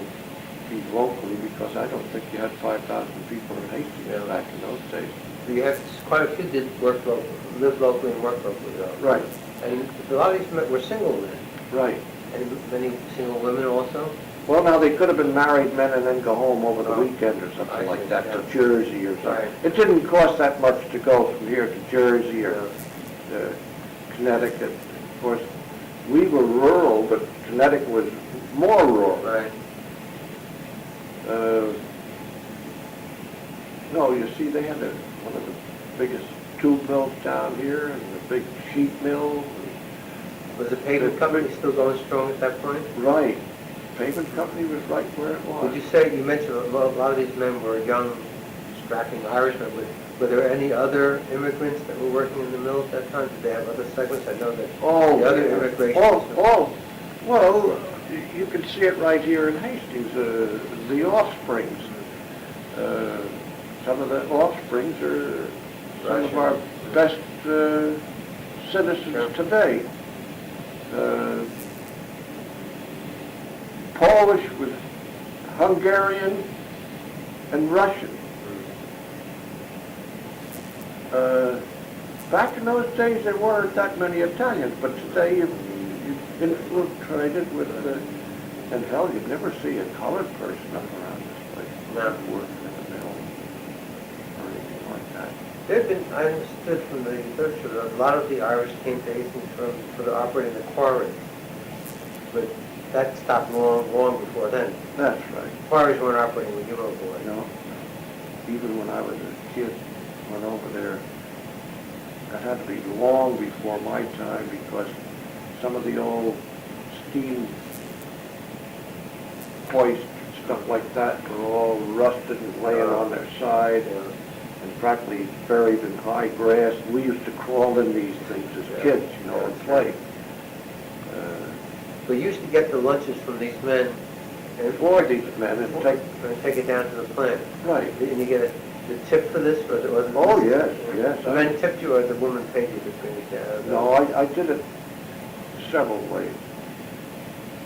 be locally because I don't think you had 5,000 people in Hastings Yeah. back in those days. You had quite a few did work locally, lived locally and worked locally though. Right, And a lot of these men were single men, right. and many single women also? Well, now, they could have been married men and then go home over the Oh, weekend or I something see, like that, to yeah. Jersey or something. Right. It didn't cost that much to go from here to Jersey or Yeah. Connecticut. Of course, we were rural, but Connecticut was more rural. Right. No, you see, they had one of the biggest tube mills down here and the big sheet mill. Was the pavement company still going strong at that point? Right. Pavement company was right where it was. Would you say, you mentioned a lot of these men were young, strapping Irishmen. Were there any other immigrants that were working in the mill at that time? Did they have other segments? I know that Oh, the other yeah. immigration. Well, you can see it right here in Hastings, the offsprings. Some of the offsprings are some of our best citizens Sure. today. Polish with Hungarian and Russian. Back in those days, there weren't that many Italians, but today you infiltrated with, and hell, you'd never see a colored person up around this place. No. Working in the mill or anything like that. There had been, I understood from the literature, that a lot of the Irish came to Hastings for the operating the quarries. But that stopped long before then. That's right. Quarries weren't operating when you were born. You know, even when I was a kid, went over there, that had to be long before my time because some of the old steam hoists, stuff like that, were all rusted and laying on their side and practically buried in high grass. We used to crawl in these things as kids, you know, and play. We used to get the lunches from these men For these men and take, and take it down to the plant. right. And you get a tip for this, or it wasn't? Oh, yes, yes. The men tipped you, or the woman paid you to bring it down? No, I did it several ways.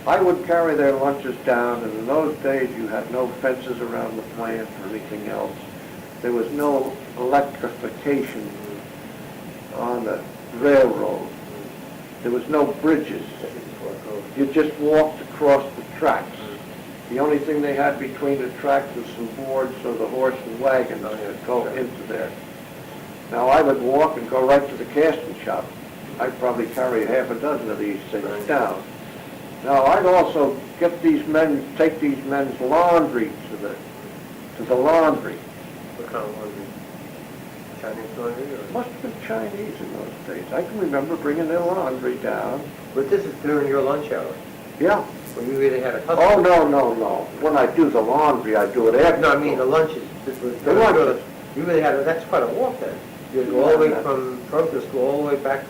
I would carry their lunches down, and in those days you had no fences around the plant or anything else. There was no electrification on the railroad. There was no bridges. You just walked across the tracks. The only thing they had between the tracks was some boards so the horse and wagon could go into there. Now I would walk and go right to the casting shop. I'd probably carry half a dozen of these things down. Now I'd also get these men, take these men's laundry to the laundry. What kind of laundry? Chinese laundry? Or? Must have been Chinese in those days. I can remember bringing their laundry down. But this is during your lunch hour, Yeah. when you really had a customer. Oh, no. When I do the laundry, I do it after. No, I mean the lunches. This was The lunches. You really had, that's quite a walk then. You go all the way from Proctor School all the way back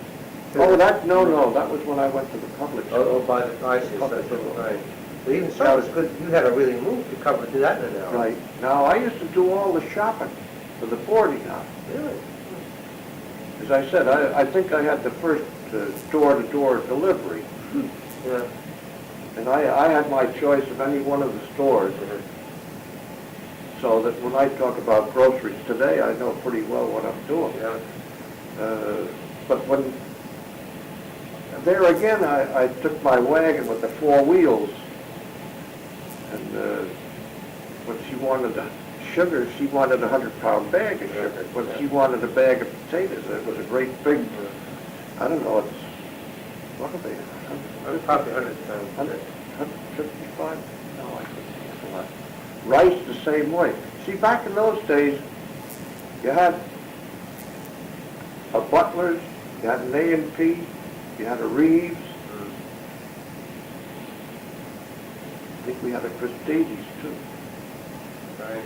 to... Oh, that was when I went to the public school. Oh, by the, I see, Public so, school. right. But even so, it's good, you had to really move to cover, do that in an hour. Right. Now, I used to do all the shopping for the boarding house. Really? As I said, I think I had the first door-to-door delivery. Yeah. And I had my choice of any one of the stores. So that when I talk about groceries today, I know pretty well what I'm doing. Yeah. But when, there again, I took my wagon with the 4 wheels, and when she wanted sugar, she wanted a 100-pound bag of sugar. When she wanted a bag of potatoes, it was a great big, I don't know, it's, what are they? Probably 100 pounds. 155? No, I couldn't handle that. Rice the same way. See, back in those days, you had a Butler's, you had an A&P, you had a Reeves. I think we had a Christie's too. Right.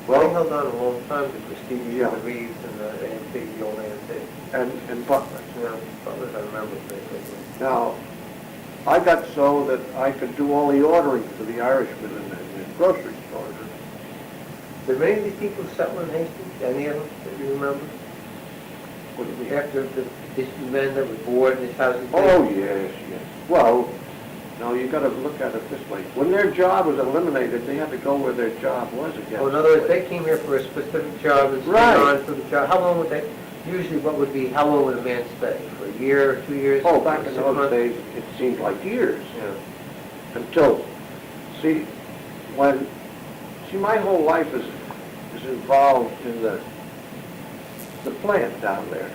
Well, They held on a long time to Prestige, Yeah. the Reeves, and the A&P, the old A&P. and Butler's. Yeah, Butler's I remember pretty Now, I got so that I could do all the ordering for the Irishmen in the grocery stores. Did many of these people settle in Hastings? Any of them that you remember? What do you mean? After these men that were bored in these houses? Oh, yes, yes. Well, no, you gotta look at it this way. When their job was eliminated, they had to go where their job was again. Oh, in other words, they came here for a specific job and stayed Right. on for the job. How long would they, usually how long would a man stay? For a year or 2 years? Oh, back in 6 those months? days, it seemed like years. Yeah. Until, see, my whole life is involved in the plant down there.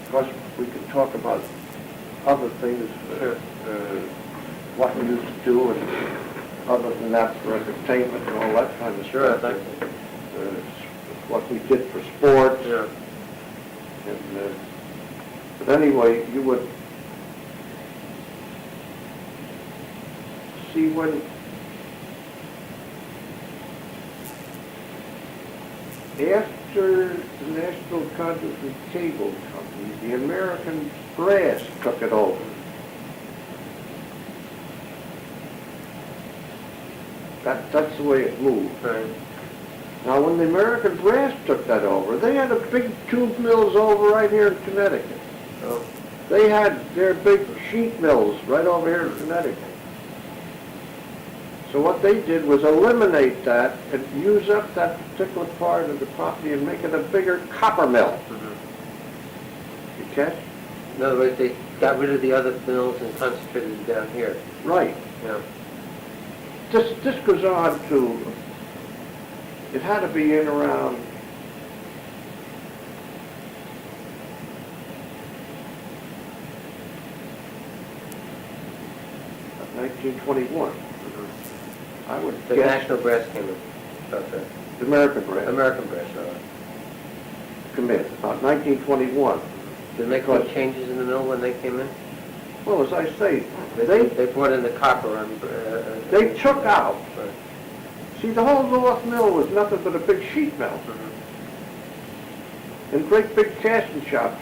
Of course, we could talk about other things, Sure. what we used to do, and other than that, for entertainment and all that kind of Sure, stuff. I think. What we did for sports. Yeah. And, but anyway, you would see when after the National Conduit and Cable Company, the American Brass took it over. That's the way it moved. Right. Now, when the American Brass took that over, they had a big tube mills over right here in Connecticut. Oh. They had their big sheet mills right over here in Connecticut. So what they did was eliminate that and use up that particular part of the property and make it a bigger copper mill. Mm-hmm. You catch? In other words, they got rid of the other mills and concentrated it down here. Right. Yeah. This goes on to, it had to be in around 1921. I would The guess National Brass came in. About that. the American Brass American Brass, all right. come in, about 1921. Did they make any changes in the mill when they came in? Well, as I say, They brought in the copper and... they took out, Right. see, the whole North Mill was nothing but a big sheet mill Mhm. and great big casting shops.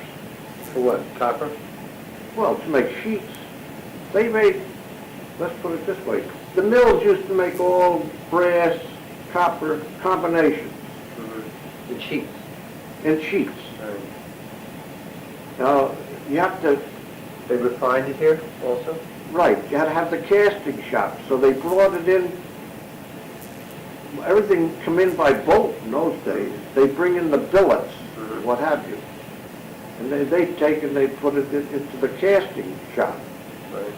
For what, copper? Well, to make sheets. They made, let's put it this way, the mills used to make all brass, copper combinations Mm-hmm. In sheets. in sheets. Right. Now, you have to, They refined it here also? right, you had to have the casting shop, so they brought it in, everything come in by boat in those days. They bring in the billets, Mhm. what have you. And they take and they put it into the casting shop. Right.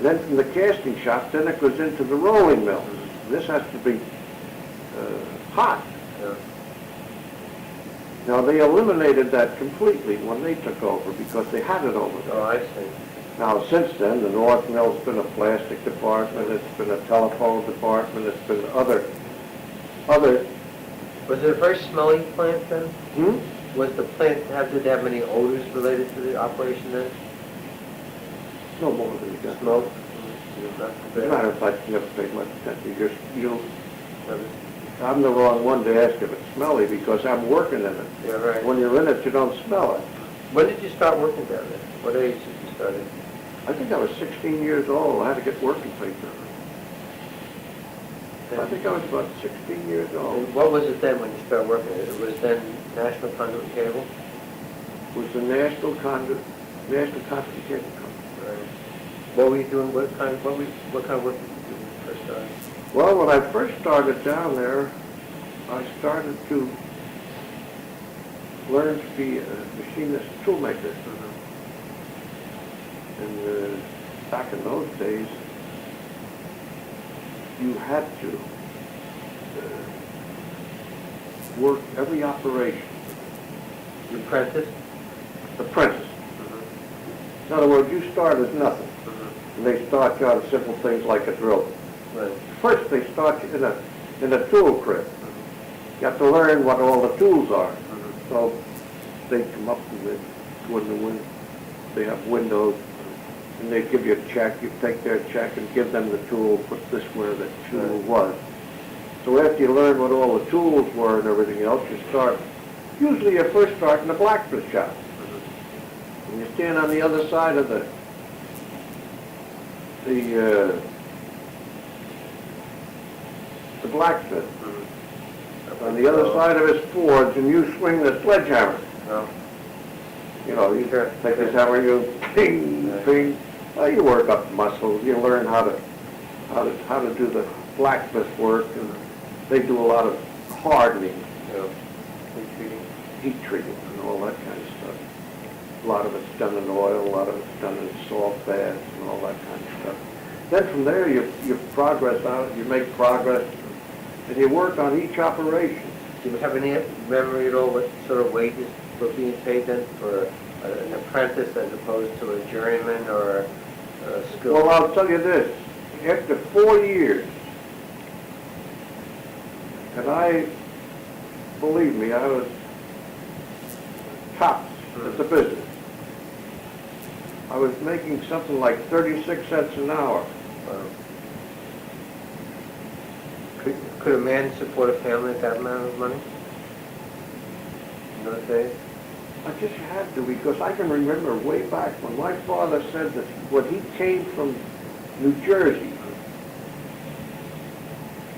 Then from the casting shop, then it goes into the rolling mill. This has to be hot. Yeah. Now, they eliminated that completely when they took over because they had it over there. Oh, I see. Now, since then, the North Mill's been a plastic department, it's been a telephone department, it's been other, Was it a very smelly plant then? hmm? Was the plant, did it have many odors related to the operation then? No more than you got. Smoke? As a matter of fact, you never paid much attention. I'm the wrong one to ask if it's smelly because I'm working in it. Yeah, right. When you're in it, you don't smell it. When did you start working down there? What age did you start it? I think I was 16 years old. I had to get working paper. I think I was about 16 years old. And what was it then when you started working? It was then National Conduit and Cable? It was the National Conduit Cable Company. Right. What were you doing? What kind of work did you do when you first started? Well, when I first started down there, I started to learn to be a machinist toolmaker. And back in those days, you had to work every operation. You apprenticed? Apprentice. In other words, you start as nothing, and they start you out of simple things like a drill. Right. First, they start you in a tool crib. You have to learn what all the tools are. So they come up and they go in the window. They have windows, and they give you a check. You take their check and give them the tool, put this where the tool was. So after you learn what all the tools were and everything else, you start, usually you first start in the blacksmith shop. And you stand on the other side of the blacksmith. On the other side of his forge, and you swing the sledgehammer. No. You know, you Sure. take this hammer, you ping, ping. You work up muscles. You learn how to do the blacksmith work, and they do a lot of hardening, heat treating, and all that kind of stuff. A lot of it's done in oil, a lot of it's done in salt baths, and all that kind of stuff. Then from there, you progress out, you make progress, and you work on each operation. Do you have any memory at all what sort of wages were being paid then for an apprentice as opposed to a journeyman or a skilled? Well, I'll tell you this, after 4 years, and believe me, I was tops at the business. I was making something like 36 cents an hour. Could a man support a family with that amount of money in those days? I just had to, because I can remember way back when my father said that when he came from New Jersey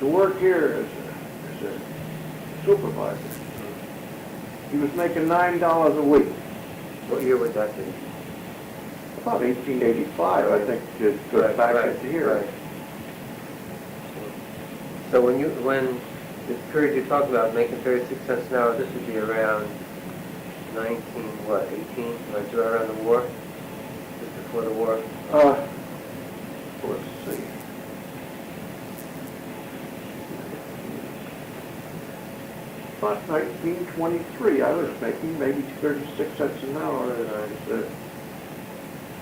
to work here as a supervisor, he was making $9 a week. What year would that be? About 1885, I think, to go back into here. Right. So when the period you talk about making 36 cents an hour, this would be around 18, right around the war? Just before the war? Let's see. About 1923, I was making maybe 36 cents an hour.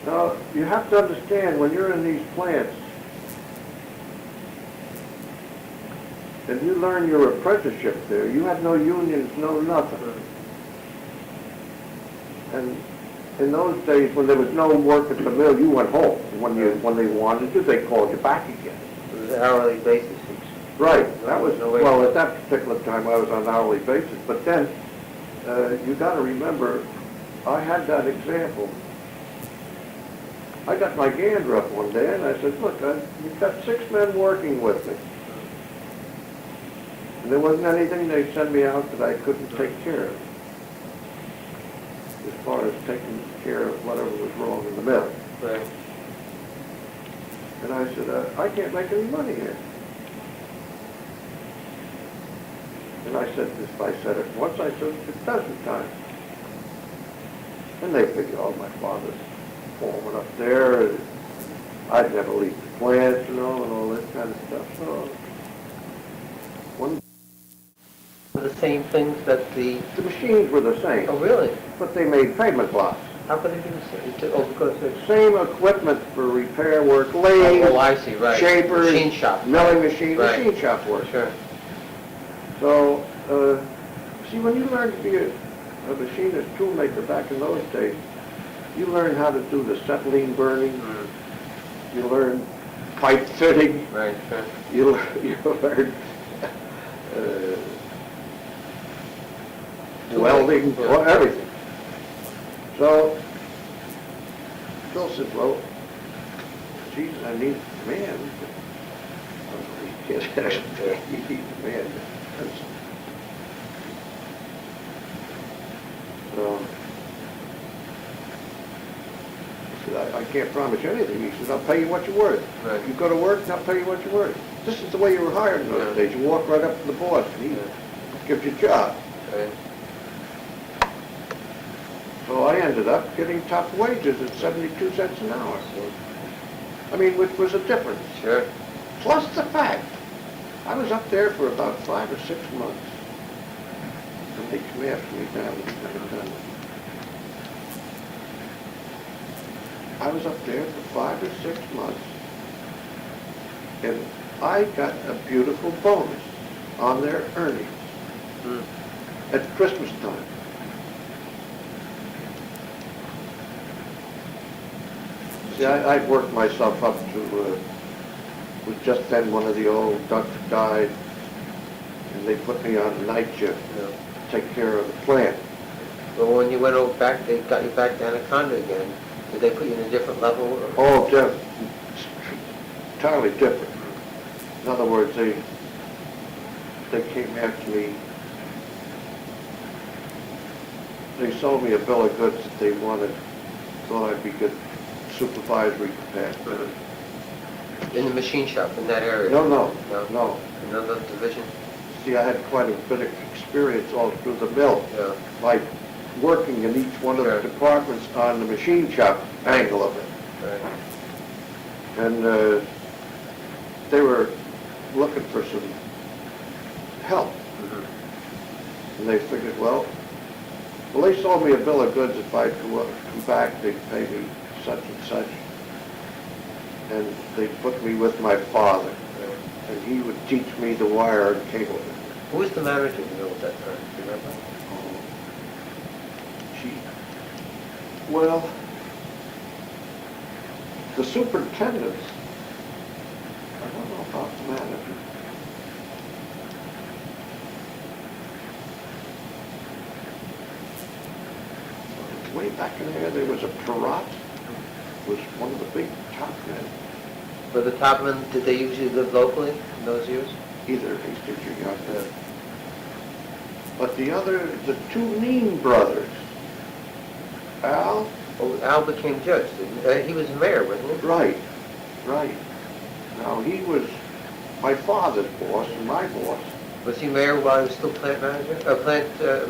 Now, you have to understand, when you're in these plants, and you learn your apprenticeship there, you had no unions, no nothing. And in those days, when there was no work at the mill, you went home. When they wanted you, they called you back again. It was an hourly basis. Right. That was, No way. well, at that particular time, I was on an hourly basis. But then, you got to remember, I had that example. I got my gander up one day, and I said, look, you've got 6 men working with me. And there wasn't anything they sent me out that I couldn't take care of, as far as taking care of whatever was wrong in the mill. Right. And I said, I can't make any money here. And I said it once, I said it a dozen times. And they figured, oh, my father's foreman up there, I'd never leave the plant, and all that kind of stuff. So, The same things that the machines were the same. Oh, really? But they made pavement blocks. How could they do the same? Oh, because it's... Same equipment for repair work, lathe, Oh, I see, right. shapers, Machine shop. milling machine, Right. machine shop work. Sure. So, see, when you learn to be a machinist toolmaker back in those days, you learn how to do the acetylene burning, you learn pipe fitting, Right, sure. you learn welding, well, everything. So, Phil said, well, geez, I need a man. You need a man. So, he said, I can't promise you anything. He said, I'll pay you what you're worth. Right. You go to work, and I'll pay you what you're worth. This is the way you were hired in those days. You walk right up to the boss, and he gives you a job. Right. So I ended up getting top wages at 72 cents an hour. I mean, which was a difference. Sure. Plus the fact, I was up there for about 5 or 6 months. And they come after me down in Anaconda. I was up there for 5 or 6 months. And I got a beautiful bonus on their earnings at Christmas time. See, I'd worked myself up to, was just then one of the old ducks died, and they put me on a night shift to take care of the plant. But when you went over back, they got you back to Anaconda again. Did they put you in a different level? Or? Oh, entirely different. In other words, they came after me they sold me a bill of goods that they thought I'd be good supervisory capacity. In the machine shop, in that area? No. Another division? See, I had quite a bit of experience all through the mill, Yeah. like working in each one of the Sure. departments on the machine shop angle of it. Right. And they were looking for some help. Mhm. And they figured, well, they sold me a bill of goods. If I'd come back, they'd pay me such and such. And they put me with my father, and he would teach me the wire and cable business. Who was the manager of the mill at that time? Do you remember? Well, the superintendent, I don't know about the manager. Way back in there was a Perrott, was one of the big top men, Were the top men, did they usually live locally in those years? either Hastings or Youngstown. But the two Nean brothers, Al, Oh, Al became judge, didn't he? He was mayor, wasn't he? right. Now, he was my father's boss and my boss. Was he mayor while he was still plant manager?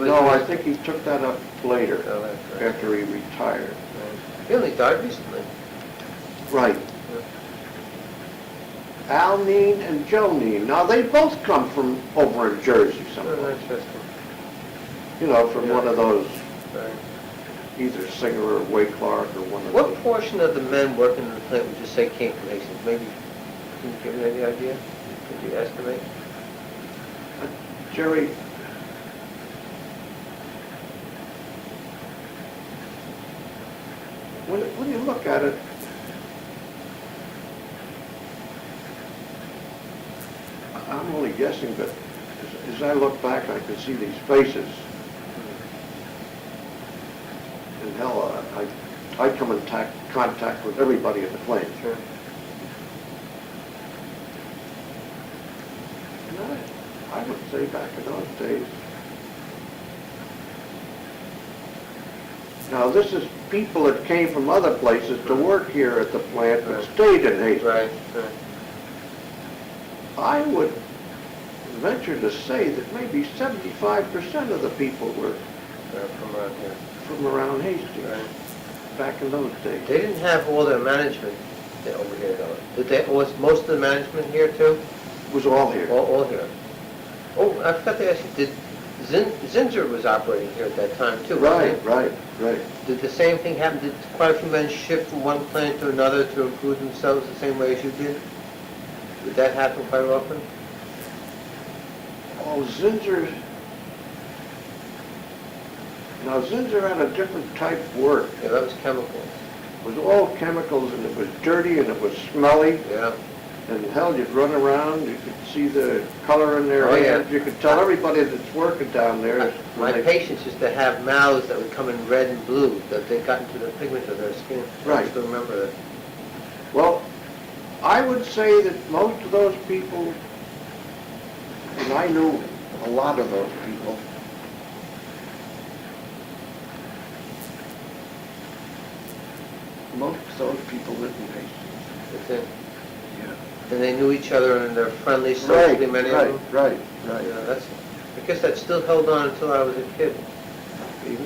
No, I think he took that up later, Oh, that's right. after he retired. Right. He only died recently. Right. Al Nean and Joe Nean. Now, they both come from over in Jersey Oh, somewhere. interesting. You know, from one of those, Right. either Singer or Way Clark or one of What those. portion of the men working in the plant would you say came from Hastings? Maybe, can you give me any idea? Could you estimate? Jerry, when you look at it, I'm only guessing, but as I look back, I can see these faces. And hell, I come in contact with everybody at the plant. Sure. And I would say back in those days. Now, this is people that came from other places to work here at the plant but stayed in Hastings. Right, right. I would venture to say that maybe 75% of the people were From around here. from around Hastings Right. back in those days. They didn't have all their management over here, though. Was most of the management here, too? It was all here. All here? Oh, I forgot to ask you, did Zinsser was operating here at that time, too, wasn't he? Right. Did the same thing happen? Did quite a few men shift from one plant to another to improve themselves the same way as you did? Did that happen quite often? Oh, Zinsser. Now, Zinsser had a different type of work. Yeah, that was chemicals. It was all chemicals, and it was dirty, and it was smelly. Yeah. And hell, you'd run around, you could see the color in their Oh, yeah. hands. You could tell everybody that's working down there. My patients used to have mouths that would come in red and blue, that they got into the pigment of their skin. Right. I still remember that. Well, I would say that most of those people, and I knew a lot of those people, most of those people lived in Hastings. That's it. Yeah. And they knew each other and they're friendly socially, many of them. Right. Yeah, I guess that still held on until I was a kid.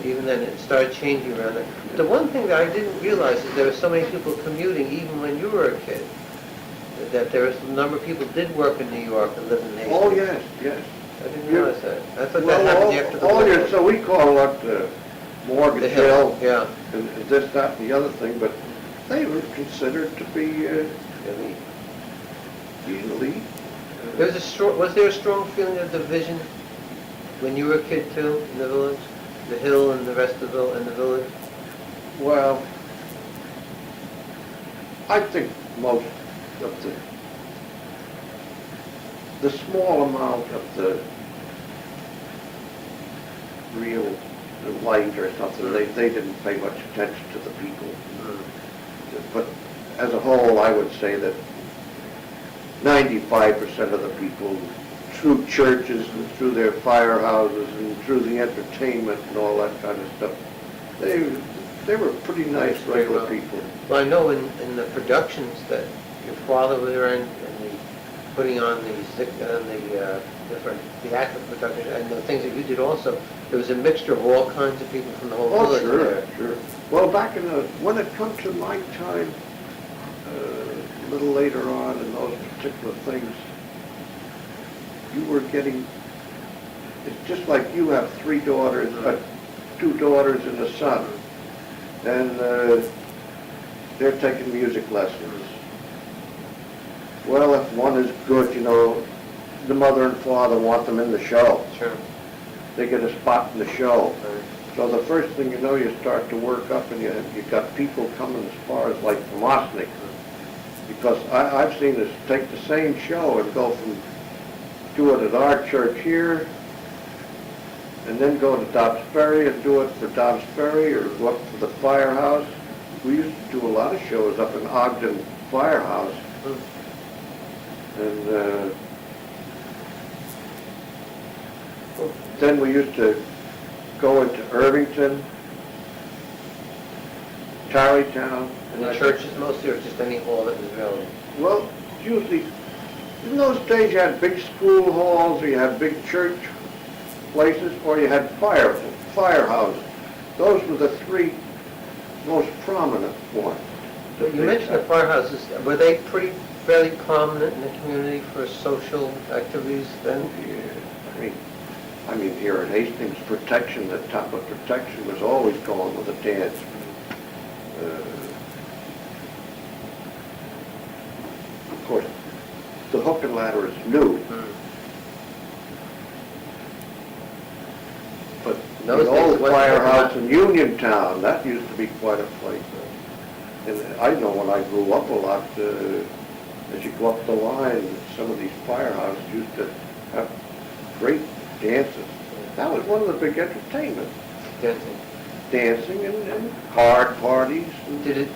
Even then, it started changing around there. The one thing that I didn't realize is there were so many people commuting even when you were a kid. That there was a number of people did work in New York and lived in Hastings. Oh, yes. I didn't realize that. I thought that happened after the war. So we call it the Mortgage The Hill. Hill, yeah. And this, that, and the other thing, but they were considered to be elite. Was there a strong feeling of division when you were a kid too, in the village? The Hill and the rest of the village? Well, I think most of the small amount of the real light or something, they didn't pay much attention to the people. But as a whole, I would say that 95% of the people through churches and through their firehouses and through the entertainment and all that kind of stuff. They were pretty nice, regular people. Well, I know in the productions that your father was in, and the putting on the different theatrical productions, and the things that you did also, there was a mixture of all kinds of people from the whole Oh, village sure, there. sure. Well, when it comes to my time, a little later on in those particular things, you were getting, it's just like you have 3 daughters, 2 daughters and a son, and they're taking music lessons. Well, if one is good, you know, the mother and father want them in the show. Sure. They get a spot in the show. So the first thing you know, you start to work up, and you've got people coming as far as like from Osnick. Because I've seen us take the same show and go from, do it at our church here, and then go to Dobbs Ferry and do it for Dobbs Ferry, or go up to the firehouse. We used to do a lot of shows up in Ogden Firehouse. And then we used to go into Irvington, Tarrytown. And the churches mostly, or just any hall that was available? Well, usually, in those days you had big school halls, or you had big church places, or you had firehouses. Those were the 3 most prominent ones. But you mentioned the firehouses. Were they fairly prominent in the community for social activities then? Yeah, I mean, here at Hastings, protection, the top of protection was always going with a dance. Of course, the hook and ladder is new. But Those the days old it wasn't firehouse in Uniontown, that used to be quite a place. And I know when I grew up a lot, as you go up the line, some of these firehouses used to have great dances. That was one of the big entertainments. Dancing and card parties. Did it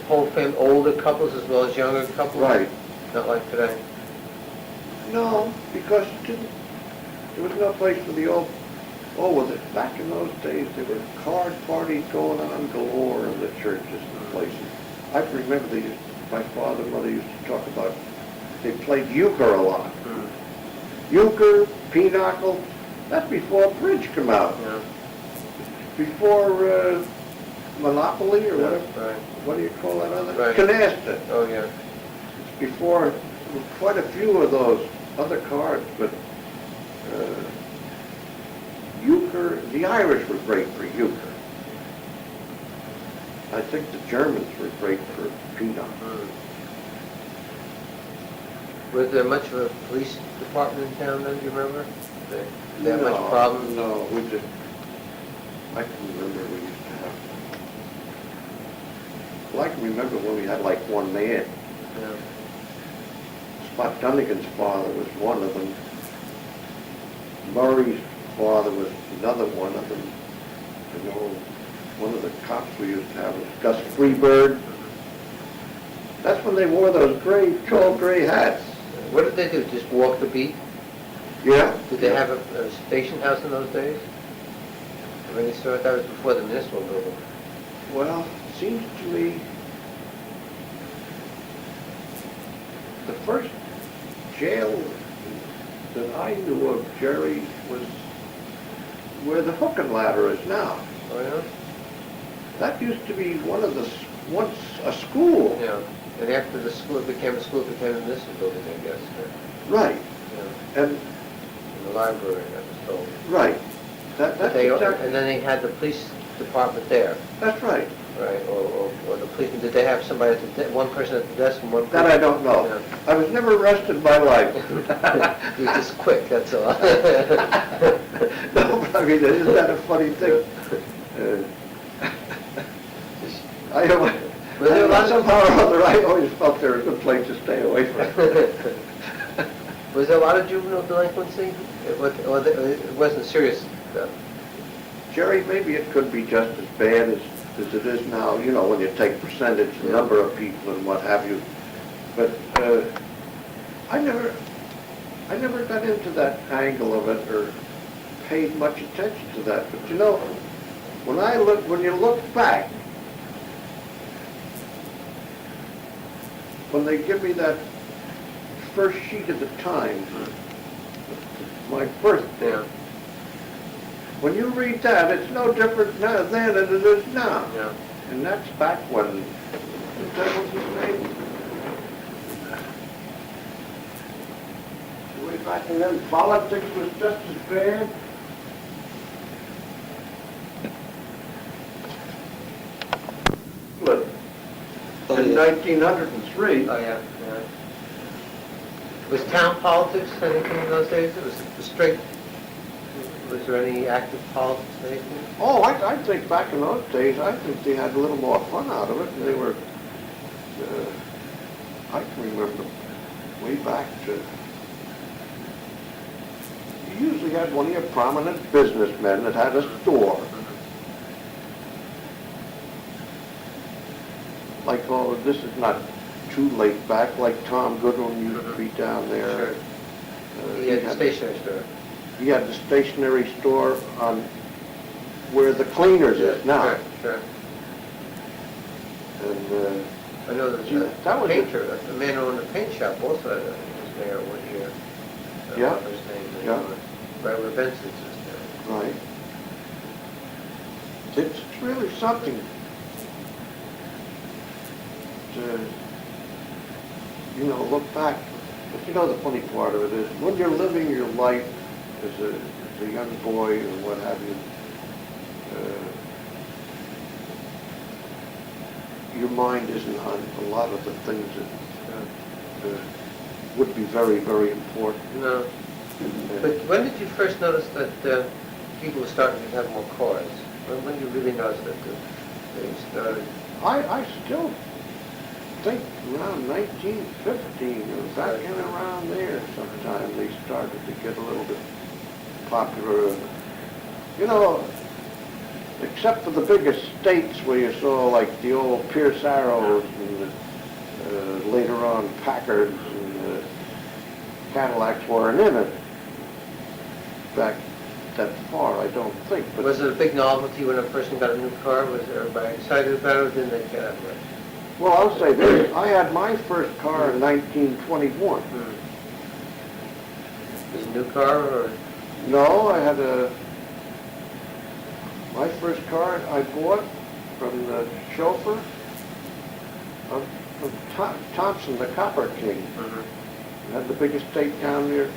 whole family, older couples as well as younger couples? Right. Not like today? No, because there was no place for the old, back in those days, there were card parties going on galore in the churches and places. I remember my father and mother used to talk about, they played euchre a lot. Euchre, pinochle, that's before bridge come out. Yeah. Before Monopoly or whatever. Right. What do you call that other? Right. Canasta. Oh, yeah. Before quite a few of those other cards, but euchre, the Irish were great for euchre. I think the Germans were great for pinochle. Was there much of a police department in town then, do you remember? Did they have much No, problem? No, we just, I can remember we used to have, well, I can remember when we had like one man. Yeah. Spot Dunnigan's father was one of them. Murray's father was another one of them. You know, one of the cops we used to have was Gus Freebird. That's when they wore those tall gray hats. What did they do, just walk the beat? Yeah. Did they have a station house in those days? Of any sort? That was before the municipal building. Well, it seems to me the first jail that I knew of, Jerry, was where the hook and ladder is now. Oh, yeah? That used to be once a school. Yeah. And after the school became a school, it became a municipal building, I guess. Right. Yeah. And The library, I was told. right. That's exactly. And then they had the police department there, That's right. right? Or the policeman, did they have somebody one person at the desk and one person? That I don't know. Yeah. I was never arrested in my life. He was just quick, that's all. No, but I mean, isn't that a funny thing? I don't. Was there a lot of- Somehow or other, I always felt they were a good place to stay away from. Was there a lot of juvenile delinquency? It wasn't serious stuff? Jerry, maybe it could be just as bad as it is now, you know, when you take percentage, the number of people and what have you. But I never, I never got into that angle of it or paid much attention to that. But you know, when you look back, when they give me that first sheet of the Times, my birthday, Yeah. when you read that, it's no different now then than it is now. Yeah. And that's back when, that was his name? Way back in then, politics was just as bad. But in 1903, Oh, yeah, yeah. Was town politics anything in those days? It was straight, was there any active politics, anything? oh, I think back in those days, I think they had a little more fun out of it, and they were, I can remember way back to, you usually had one of your prominent businessmen that had a store. Like, oh, this is not too late back, like Tom Goodwin used to be down there. Sure. He had the stationery store. He had the stationery store on where the cleaners is now. Sure, sure. And, I know there's Gee, a that was painter, a man who owned a paint shop also was there one year. I don't Yeah, remember his name. yeah. Right where Benson's is there. right. It's really something to, you know, look back. But you know, the funny part of it is, when you're living your life as a young boy or what have you, your mind isn't on a lot of the things that would be very, very important. No. But when did you first notice that people were starting to have more cars? When did you really notice that they started? I still think around 1915, or back in around there sometime, they started to get a little bit popular. You know, except for the biggest states where you saw like the old Pierce Arrows and later on Packards and Cadillacs weren't in it back that far, I don't think. But Was it a big novelty when a person got a new car? Was everybody excited about it, or didn't they care that much? well, I'll say this, I had my first car in 1921. Was it a new car, or? No, I had my first car I bought from the chauffeur of Thompson, the Copper King. Had the big estate down there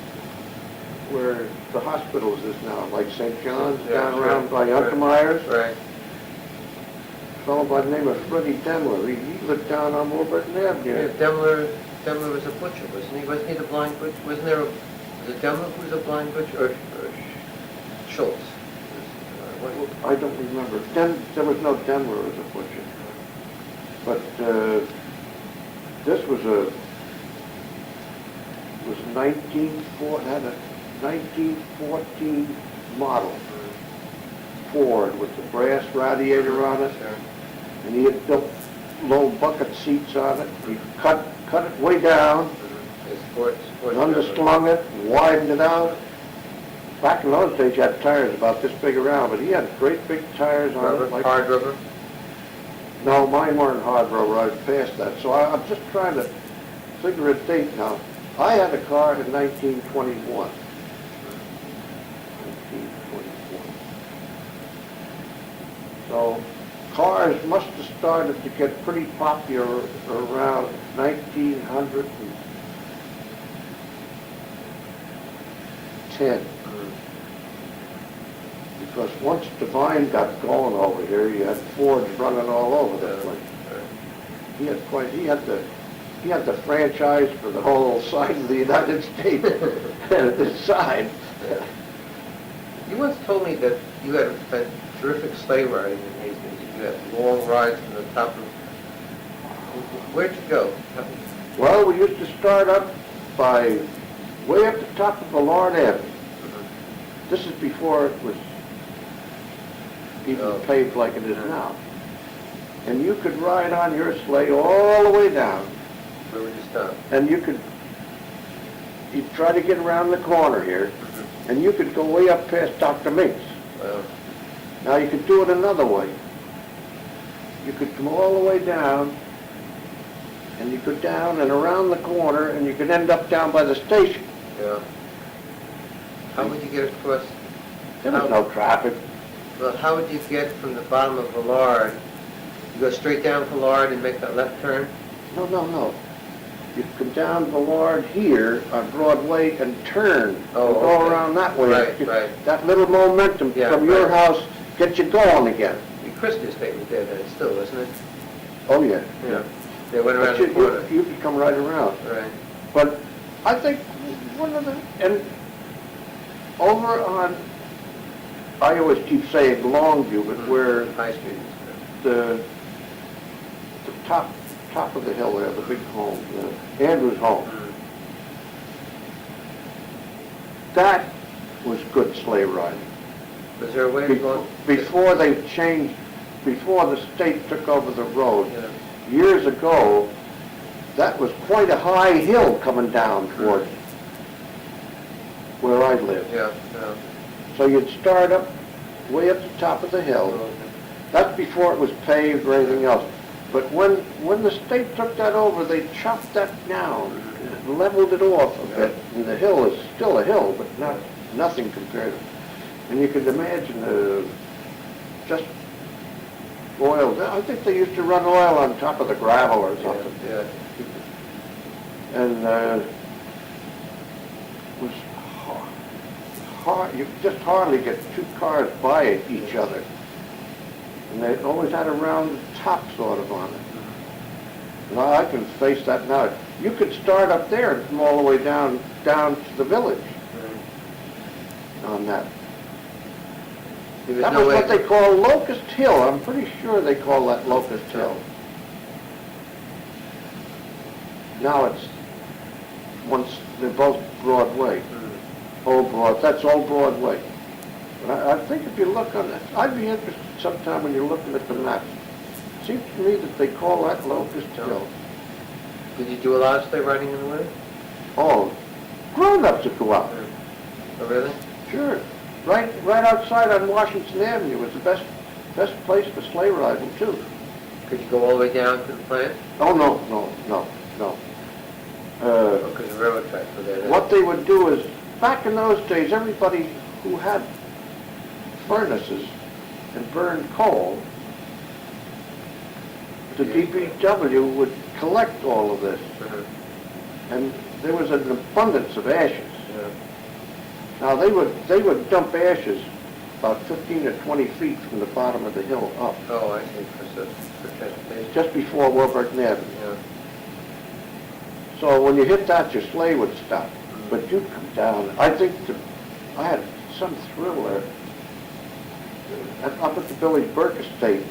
where the hospitals is now, like St. John's, Yeah, down sure. around by Untermeyer's. Right. A fellow by the name of Freddie Demler. He lived down on Wolverton Yeah, Avenue. Demler was a butcher, wasn't he? Wasn't he the blind butcher? Wasn't there was it Demler who was a blind butcher, or Schultz? I don't remember. There was no Demler as a butcher. But this was a 1914 model Ford with the brass radiator on it, and he had built low bucket seats on it. He cut it way down, underslung it, and widened it out. Back in those days, you had tires about this big around, but he had great big tires on it. Like, hard rubber? no, mine weren't hard rubber. I was past that. So I'm just trying to figure a date now. I had a car in 1921. 1921. So cars must have started to get pretty popular around 1910. Because once Devine got going over here, you had Fords running all over the place. He had the franchise for the whole side of the United States at this side. You once told me that you had a terrific sleigh riding in Hastings. You had long rides from the top of... Where'd you go? Well, we used to start up by way up the top of the Lord Avenue. This is before it was even paved like it is now. And you could ride on your sleigh all the way down. Where would you stop? And you could you'd try to get around the corner here, and you could go way up past Dr. Mink's. Now you could do it another way. You could come all the way down, and you go down and around the corner, and you could end up down by the station. Yeah. How would you get across? There was no traffic. Well, how would you get from the bottom of Villard? You go straight down Villard and make that left turn? No. You come down Villard here on Broadway and turn. Oh, and go okay. around that way. Right. That little momentum Yeah, from your right. house gets you going again. The Christie estate was there then, still, wasn't it? Oh, yeah. Yeah. They went around But the corner. you could come right around. Right. But I think one of the, and over on, I always keep saying Longview, but where High Street. the top of the hill there, the big home, Andrew's home, that was good sleigh riding. Was there a way to go? Before they changed, before the state took over the road, Yeah. years ago, that was quite a high hill coming down toward where I lived. Yeah. So you'd start up, way up the top of the hill. That's before it was paved or anything else. But when the state took that over, they chopped that down, and leveled it off a bit. And the hill is still a hill, but nothing compared to. And you could imagine just oil. I think they used to run oil on top of the gravel or something. Yeah. And it was hard. You could just hardly get two cars by each other. And they always had a round top sort of on it. Now I can face that now. You could start up there and come all the way down to the village on that. That was what they call Locust Hill. I'm pretty sure they call that Locust Hill. Now they're both Broadway. Old Broad, that's Old Broadway. But I think if you look on that, I'd be interested sometime when you're looking at the map. It seems to me that they call that Locust Hill. Did you do a lot of sleigh riding in the winter? Oh, grown-ups would go out. Oh, really? Sure. Right outside on Washington Avenue was the best place for sleigh riding, too. Could you go all the way down to the plant? Oh, no. Because the railroad tracks were there. What they would do is, back in those days, everybody who had furnaces and burned coal, the DPW would collect all of this. And there was an abundance of ashes. Now they would dump ashes about 15 or 20 feet from the bottom of the hill up. Oh, I see, for transportation. Just before Warburton Avenue. Yeah. So when you hit that, your sleigh would stop. But you'd come down. I think I had some thrill there. Up at the Village Burke Estate,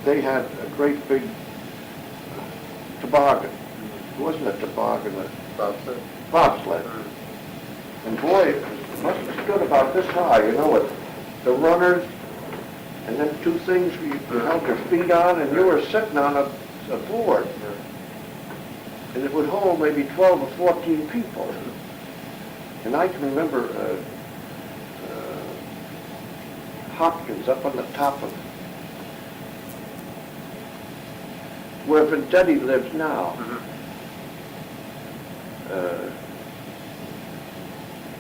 they had a great big toboggan. It wasn't a toboggan, a bobsled. And boy, it must have stood about this high, with the runners, and then two things where you held your feet on, and you were sitting on a board. And it would hold maybe 12 or 14 people. And I can remember Hopkins up on the top of where Vendetti lives now.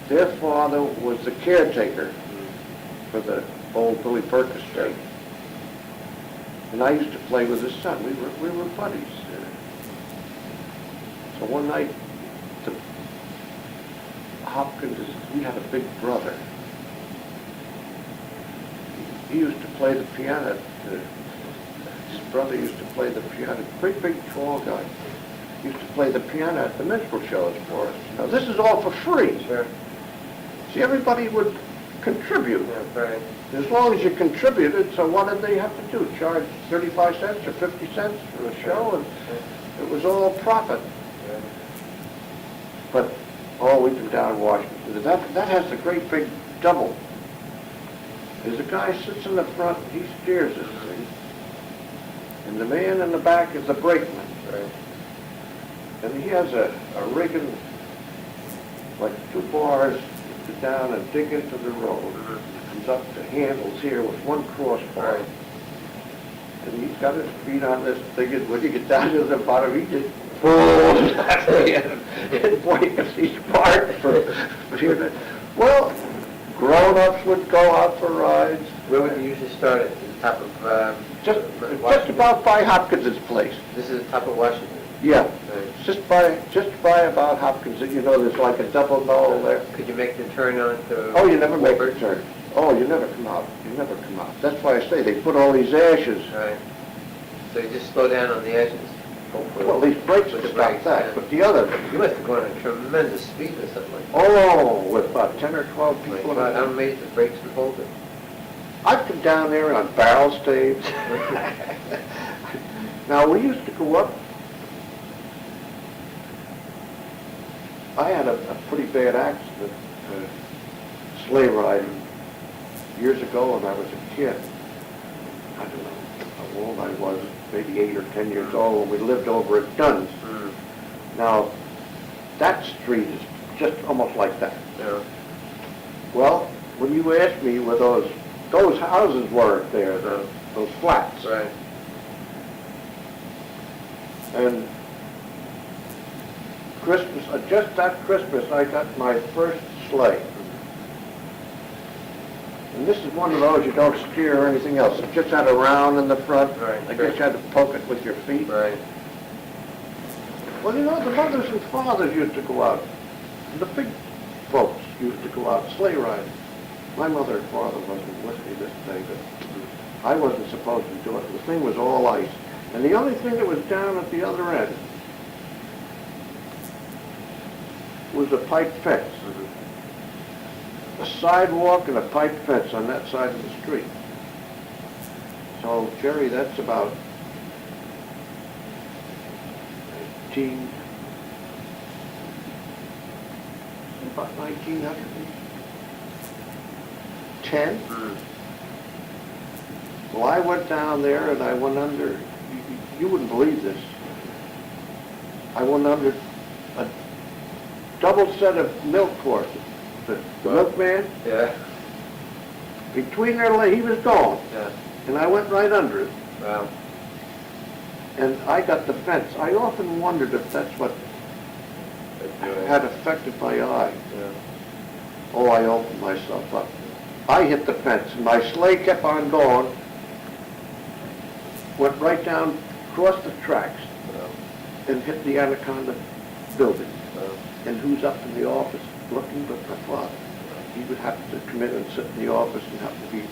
Their father was the caretaker for the old Billy Burke estate. And I used to play with his son. We were buddies. So one night, Hopkins, he had a big brother. He used to play the piano. His brother used to play the piano. Great big tall guy. He used to play the piano at the minstrel shows for us. Now this is all for free. Sure. See, everybody would contribute. Yeah, right. As long as you contributed, so what did they have to do? Charge 35 cents or 50 cents for a show? And it was all profit. Yeah. But, we've been down in Washington. That has the great big double. There's a guy sits in the front, he steers this thing. And the man in the back is the brakeman. Right. And he has a rigging like two bars, you go down and dig into the road. It comes up to handles here with one crossbar. Right. And he's got his feet on this thing, and when you get down to the bottom, he just pulls that thing, and boy, you can see sparks for here. Well, grown-ups would go out for rides. Where would you usually start at? The top of, Just Washington? about by Hopkins's place. This is the top of Washington. Yeah, Right. just by about Hopkins. You know, there's like a double knoll there. Could you make the turn on to? Oh, you never make the Woodford? turn. Oh, you never come out. You never come out. That's why I say they put all these ashes. Right. So you just slow down on the edges, hopefully. Well, these brakes With would the stop brakes, that, yeah. but the other, You must have gone at tremendous speed or something like that. oh, with about 10 or 12 My people. God, I'm amazed the brakes would hold it. I've come down there on barrel staves. Now, we used to go up. I had a pretty bad accident, sleigh riding, years ago when I was a kid. I don't know how old I was, maybe 8 or 10 years old, when we lived over at Dunn's. Mm. Now, that street is just almost like that. Yeah. Well, when you asked me where those houses were there, those flats, Right. and Christmas, just that Christmas, I got my first sleigh. And this is one of those you don't steer or anything else. It just had a round in the front. Right, I sure. guess you had to poke it with your feet. Right. Well, you know, the mothers and fathers used to go out. The big folks used to go out sleigh riding. My mother and father wasn't with me this day, but I wasn't supposed to do it. The thing was all ice. And the only thing that was down at the other end was a pipe fence. A sidewalk and a pipe fence on that side of the street. So, Jerry, that's about 1910. Mm. Well, I went down there and I went under, you wouldn't believe this. I went under a double set of milk horses. The Wow. milkman, Yeah. between their legs, he was gone. Yeah. And I went right under it. Wow. And I got the fence. I often wondered if that's what had affected my eye. Yeah. Oh, I opened myself up. I hit the fence, and my sleigh kept on going, went right down, crossed the tracks, and hit the Anaconda building. And who's up in the office looking but my father? He would happen to come in and sit in the office and happen to be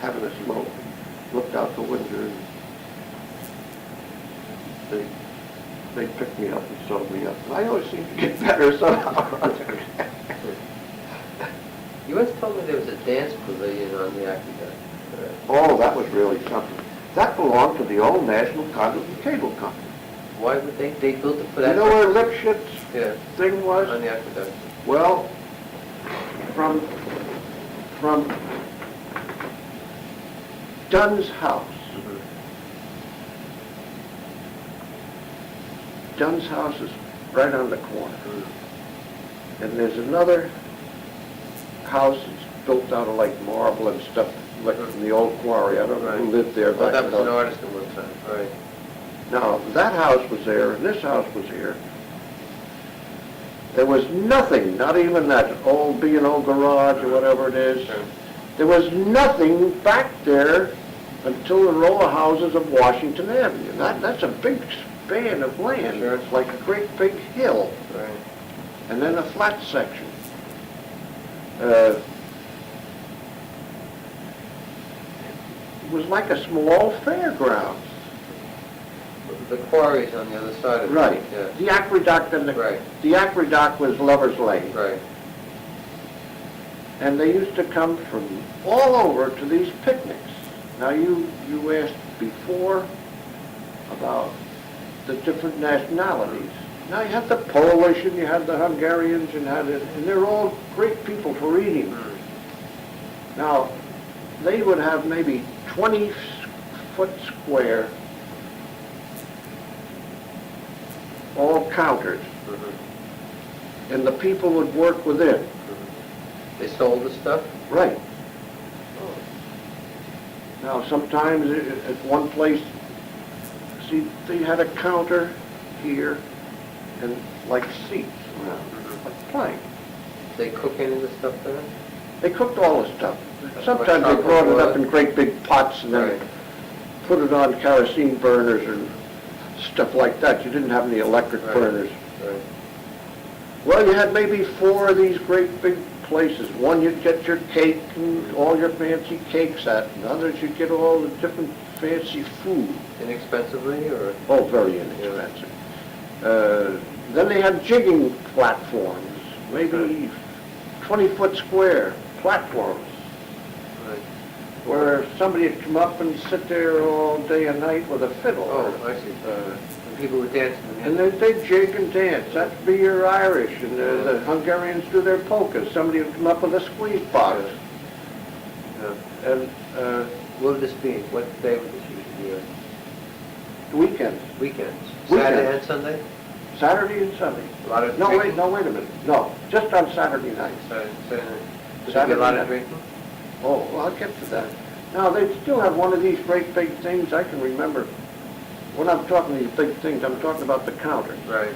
having a smoke. Looked out the window, and they picked me up and sewed me up. And I always seem to get better somehow. You once told me there was a dance pavilion on the aqueduct. Oh, that was really something. That belonged to the old National Conduit and Cable Company. Why would they built it for You that? know where Lipschitz Yeah, thing was? on the aqueduct. Well, from Dunn's house. Dunn's house is right on the corner. And there's another house that's built out of like marble and stuff, like from the old quarry. I don't know who Right. lived there Well, back that then. was an artist at one time, right. Now, that house was there, and this house was here. There was nothing, not even that old B&O garage or whatever it is. Sure. There was nothing back there until the row of houses of Washington Avenue. That's a big span of land. Sure. It's like a great big hill, Right. and then a flat section. It was like a small fairground. The quarry's on the other side of it. Right. Yeah. The aqueduct and Right. the aqueduct was Lover's Lane. Right. And they used to come from all over to these picnics. Now, you asked before about the different nationalities. Now, you had the Polish, and you had the Hungarians, and they're all great people for eating. Mm. Now, they would have maybe 20-foot square, all counters. Mhm. and the people would work within. They sold the stuff? Right. Now, sometimes at one place, see, they had a counter here and like seats around, like plank. They cook any of the stuff there? They cooked all the stuff. Like Sometimes they brought it up in great big pots and then Right. put it on kerosene burners and stuff like that. You didn't have any electric Right. burners. Right. Well, you had maybe 4 of these great big places. One you'd get your cake and all your fancy cakes at, and others you'd get all the different fancy food. Inexpensively, or? Oh, very inexpensive. Then they had jigging platforms, maybe 20-foot square platforms, Right. where somebody would come up and sit there all day and night with a fiddle. Oh, I see. And people would dance in the And they jig and dance. That'd be your Irish, and the Hungarians do their polkas. Somebody would come up with a squeeze box. Yeah. And What would this be? What day would this usually be? weekends, Weekends? Weekends. Saturday and Sunday? Saturday and Sunday. A lot of No, drinking? wait a minute. No, just on Saturday night. Saturday. Would there be a Saturday lot night. of drinking? Oh, well, I'll get to that. Now, they still have one of these great big things I can remember. When I'm talking these big things, I'm talking about the counters. Right.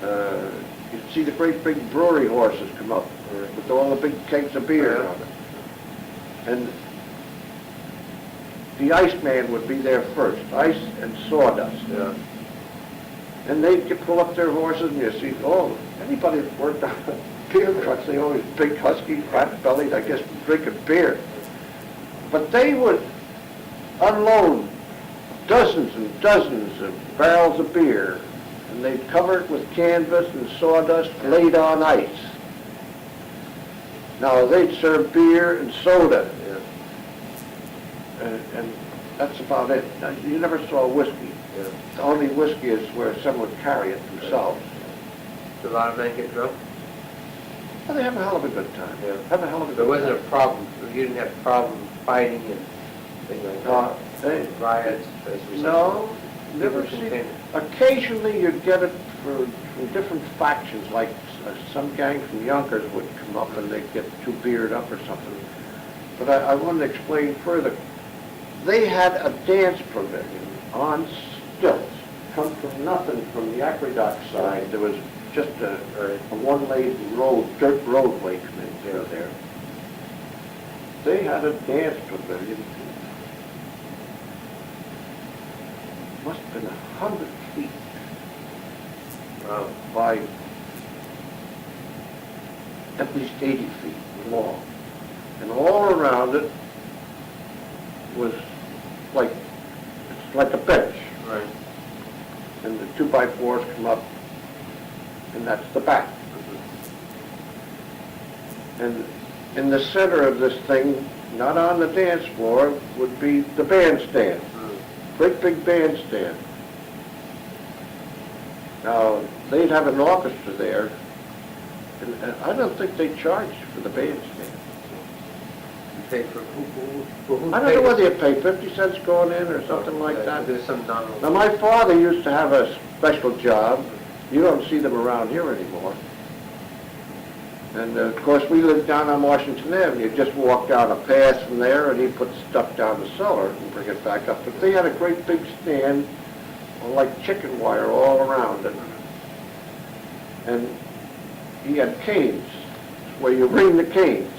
You see the great big brewery horses come up with all the big kegs of beer Yeah. on it. And the Iceman would be there first, ice and sawdust. Yeah. And they'd pull up their horses and you see, oh, anybody that worked on beer trucks, they always big husky, fat bellied, I guess, drinking beer. But they would unload dozens and dozens of barrels of beer, and they'd cover it with canvas and sawdust laid on ice. Now, they'd serve beer and soda, Yeah. and that's about it. Now, you never saw whiskey. Yeah. The only whiskey is where someone would carry it themselves. Do a lot of men get drunk? Well, they have a hell of a good time. Yeah. Have a hell of a There good wasn't time. a problem, you didn't have a problem fighting and things like that? They- Riots, as we said? No, never People seen. contain Occasionally you'd get it from different factions, like some gang from Yonkers would come up and they'd get too beered up or something. But I want to explain further. They had a dance pavilion on stilts, come from nothing from the aqueduct side. There was just a one-lane road, dirt roadway coming through there. They had a dance pavilion. Must have been 100 feet Wow. by at least 80 feet long. And all around it was it's like a bench. Right. And the 2x4s come up, and that's the back. And in the center of this thing, not on the dance floor, would be the bandstand. Great big bandstand. Now, they'd have an orchestra there, and I don't think they charged for the bandstand. You paid for, who I don't know whether you pay 50 cents going in or something like that. There's some nominal. Now, my father used to have a special job. You don't see them around here anymore. And, of course, we lived down on Washington Avenue. You just walk down a path from there, and he'd put stuff down the cellar and bring it back up. But they had a great big stand, like chicken wire all around it. And he had canes, where you ring the canes.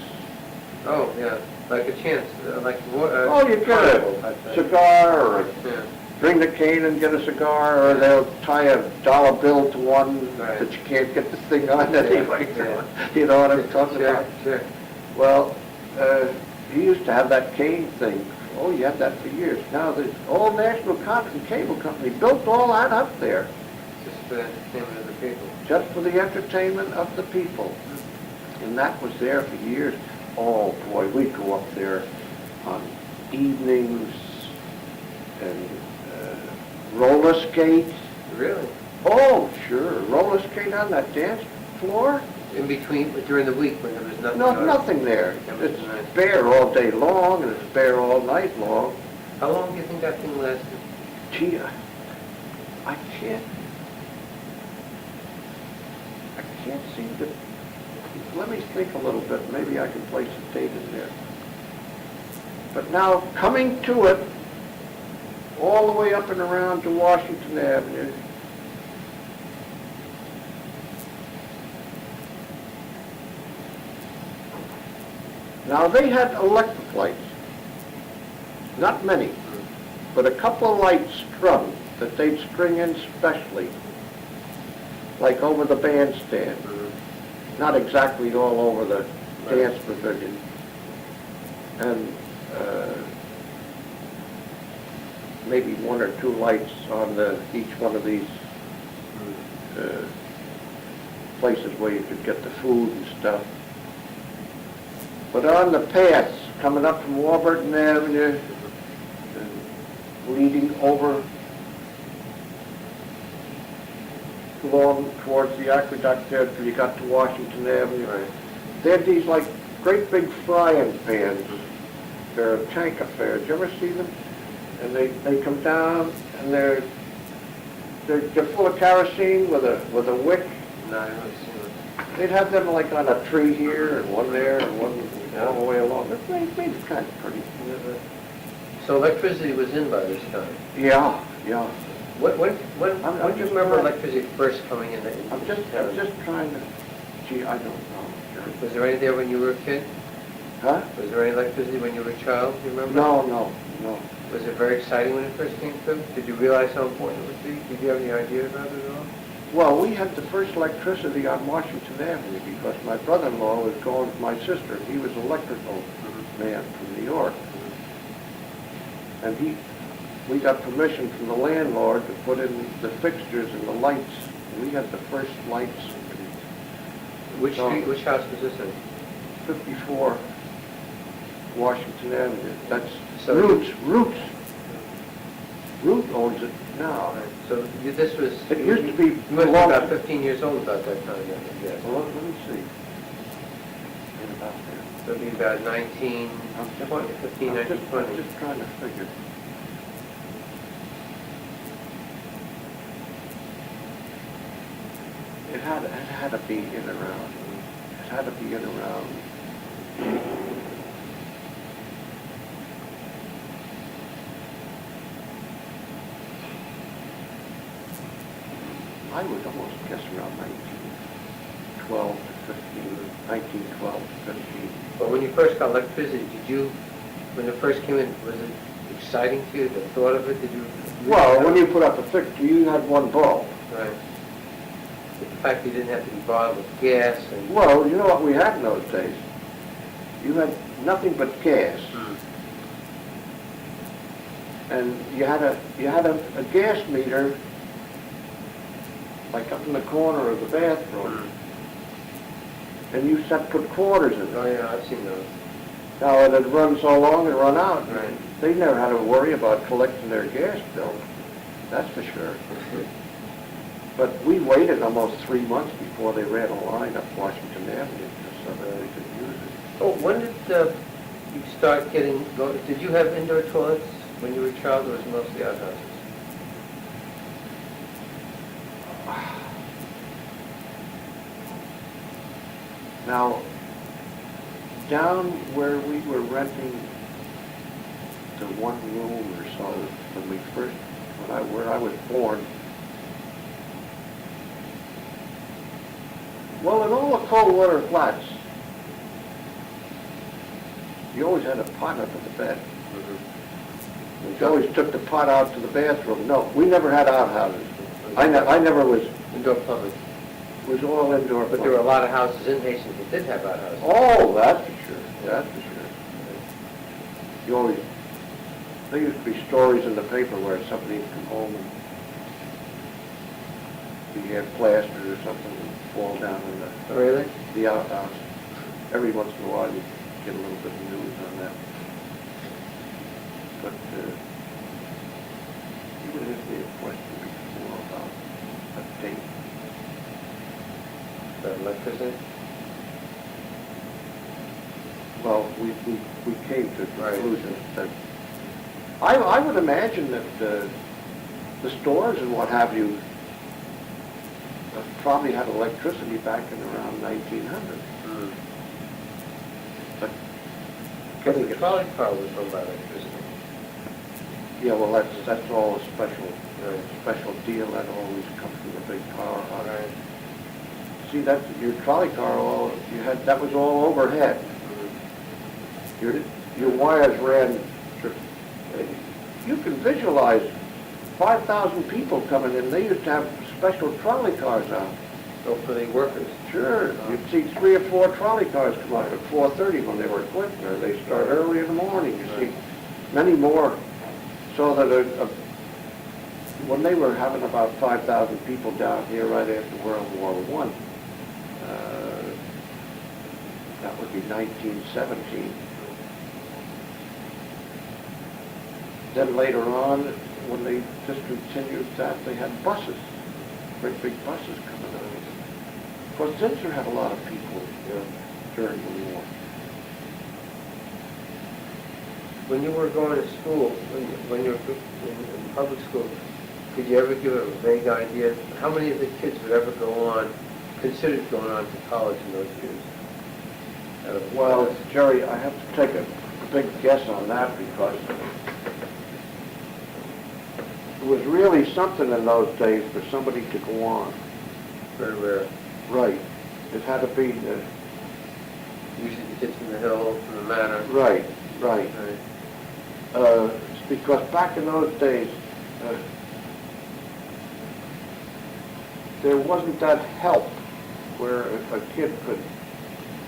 Oh, yeah, like a chance, like what? Oh, you get a cigar or a bring the cane and get a cigar, or they'll tie a dollar bill to one Right. that you can't get the thing on anyway. Yeah. You know what I'm talking about? Sure. Well, he used to have that cane thing. Oh, he had that for years. Now, the old National Cable Company built all that up there Just for the entertainment of the people. just for the entertainment of the people. And that was there for years. Oh, boy, we'd go up there on evenings and roller skate. Really? Oh, sure. Roller skate on that dance floor? In between, during the week when there was nothing? No, on? nothing there. That was It's nice. bare all day long, and it's bare all night long. How long do you think that thing lasted? Gee, I can't. can't seem to, let me think a little bit, maybe I can place a date in there. But now, coming to it, all the way up and around to Washington Avenue, now they had electric lights, not many, but a couple of lights strung that they'd string in specially, like over the bandstand, not exactly all over the dance pavilion. And maybe one or two lights on each one of these places where you could get the food and stuff. But on the paths coming up from Warburton Avenue, leading over along towards the aqueduct there till you got to Washington Avenue. Right. They had these like great big frying pans. They're a tank affair. Did you ever see them? And they come down and they're full of kerosene with a wick. No, I haven't seen it. They'd have them like on a tree here and one there and one all the way along. It made it kind of pretty. So electricity was in by this time? Yeah. When do you remember electricity first coming in? I'm just trying to, gee, I don't know. Was there any there when you were a kid? Huh? Was there any electricity when you were a child, do you remember? No. Was it very exciting when it first came through? Did you realize how important it would be? Did you have any idea about it at all? Well, we had the first electricity on Washington Avenue because my brother-in-law was going with my sister. He was an electrical man from New York. And we got permission from the landlord to put in the fixtures and the lights. We had the first lights. Which street, which house was this in? 54 Washington Avenue. That's So Roots. Root owns it now. Right. So this was... It used to be... You must be about 15 years old about that time, I guess. Well, let me see. Get about there. So it'd be about 1920, 15, I'm 1920. just trying to figure. It had to be in around. It had to be in around. I would almost guess around 1912 to 15, 1912 to 15. But when you first got electricity, when it first came in, was it exciting to you, the thought of it? Did you... Well, when you put up a fixture, you had one bulb. Right. But the fact you didn't have to be bothered with gas and... Well, you know what we had in those days? You had nothing but gas. And you had a gas meter like up in the corner of the bathroom. And you put quarters in it. Oh yeah, I've seen those. Now, it had run so long and run out. Right. They never had to worry about collecting their gas bill. That's for sure. But we waited almost 3 months before they ran a line up Washington Avenue so that they could use it. Oh, when did you start getting... Did you have indoor toilets when you were a child, or was it mostly outhouses? Now, down where we were renting the one room or so where I was born, well, in all the cold water flats, you always had a pot under the bed. We always took the pot out to the bathroom. No, we never had outhouses. I never was. Indoor plumbing. It was all indoor. But there were a lot of houses in Hastings that did have outhouses. Oh, that's for sure. That's for sure. You always. There used to be stories in the paper where somebody would come home and he had plastered or something and fall down in Really? the outhouse. Every once in a while you get a little bit of news on that. But you would ask me a question before about a date. The electricity? Well, we came to the Right. conclusion that I would imagine that the stores and what have you probably had electricity back in around 1900. But Because getting the it, trolley car was run by electricity. yeah, well, that's all a special deal that always comes with a big powerhouse. Right. See, that's your trolley car. That was all overhead. Your wires ran. You can visualize 5,000 people coming in. They used to have special trolley cars out. So for the workers. Sure, you'd see 3 or 4 trolley cars come up at 4:30 when they were quitting, or they start early in the morning. You see many more. So that when they were having about 5,000 people down here right after World War I, that would be 1917. Then later on, when they discontinued that, they had buses, great big buses coming out. Of course, Zinsser had a lot of people during the war. When you were going to school, when you were in public school, could you ever give a vague idea how many of the kids would ever go on, considered going on to college in those years? Well, Jerry, I have to take a big guess on that because it was really something in those days for somebody to go on. Very rare. Right. It had to be, Usually the kids from the hill, from the manor. right, right. Right. Because back in those days, there wasn't that help where a kid could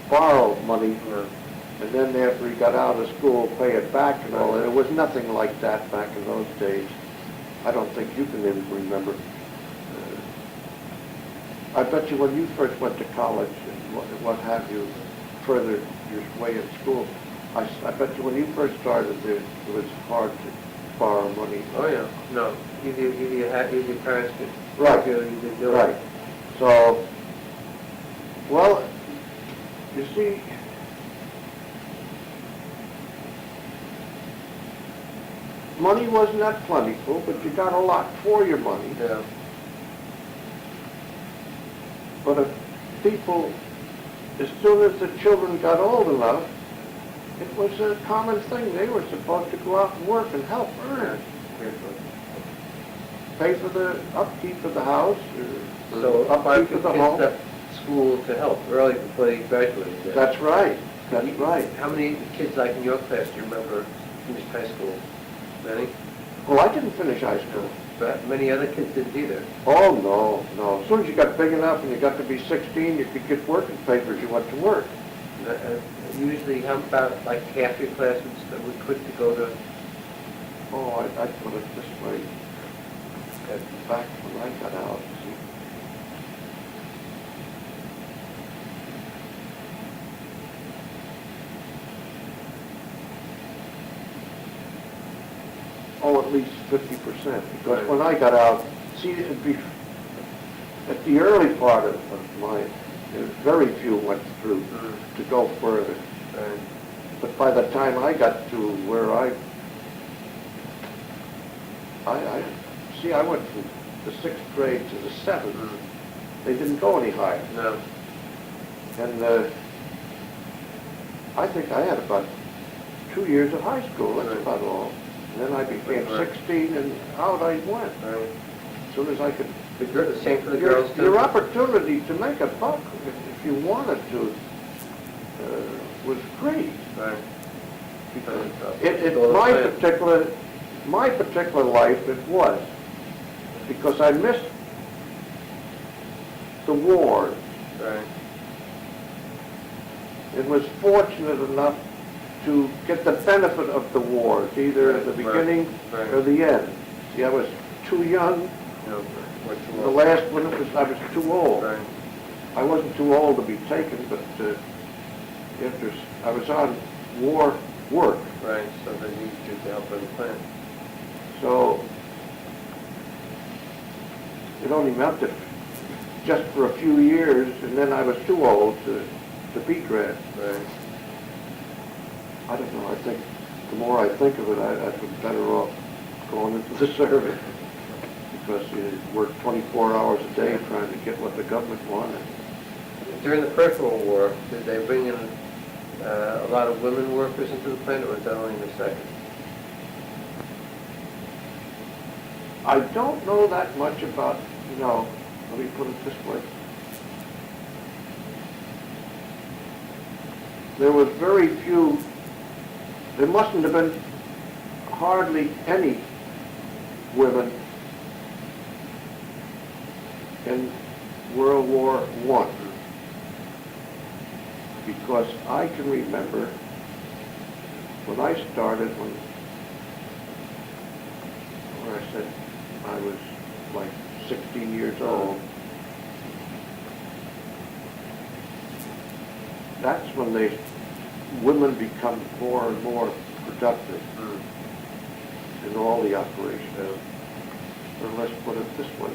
borrow money and then after he got out of school pay it back and all. And there was nothing like that back in those days. I don't think you can even remember. I bet you when you first went to college and what have you, further your way in school, I bet you when you first started it was hard to borrow money. Oh yeah, no. Either your parents could Right. you either do Right. it. So, well, you see, money wasn't that plentiful, but you got a lot for your money. Yeah. But if people, as soon as the children got old enough, it was a common thing. They were supposed to go out and work and help earn. Pay for the upkeep of the house, or So upkeep kids of the home. left school to help early before they graduated. That's right. That's right. How many kids like in your class do you remember finished high school? Many? Well, I didn't finish high school. But many other kids didn't either. Oh, no, no. As soon as you got big enough and you got to be 16, you could get working papers, you went to work. Usually, how about like half your class would quit to go to? Oh, I'd put it this way. Back when I got out, see, at least 50%. Because when I got out, see, at the early part of mine, very few went through to go further. But by the time I got to where I went from the 6th grade to the 7th. They didn't go any higher. No. And I think I had about 2 years of high school, that's about all. And then I became 16 and out I went. As soon as I could. The same for the girls too? Your opportunity to make a buck, if you wanted to, was great. Right. Because my particular life, it was. Because I missed the war. Right. And was fortunate enough to get the benefit of the wars, either at the beginning or the end. See, I was too young. No, The last one, I was too old. Right. I wasn't too old to be taken, but after I was on war work. Right, so they need you to help with the plan. So it only meant that just for a few years, and then I was too old to be grad. Right. I don't know, I think the more I think of it, I'd be better off going into the service. because you worked 24 hours a day trying to get what the government wanted. During the First World War, did they bring in a lot of women workers into the plant, or was that only in the Second? I don't know that much about, let me put it this way. There was very few, there mustn't have been hardly any women in World War I. Because I can remember when I started, when I said I was like 16 years old, that's when women become more and more productive in all the operations. Or let's put it this way.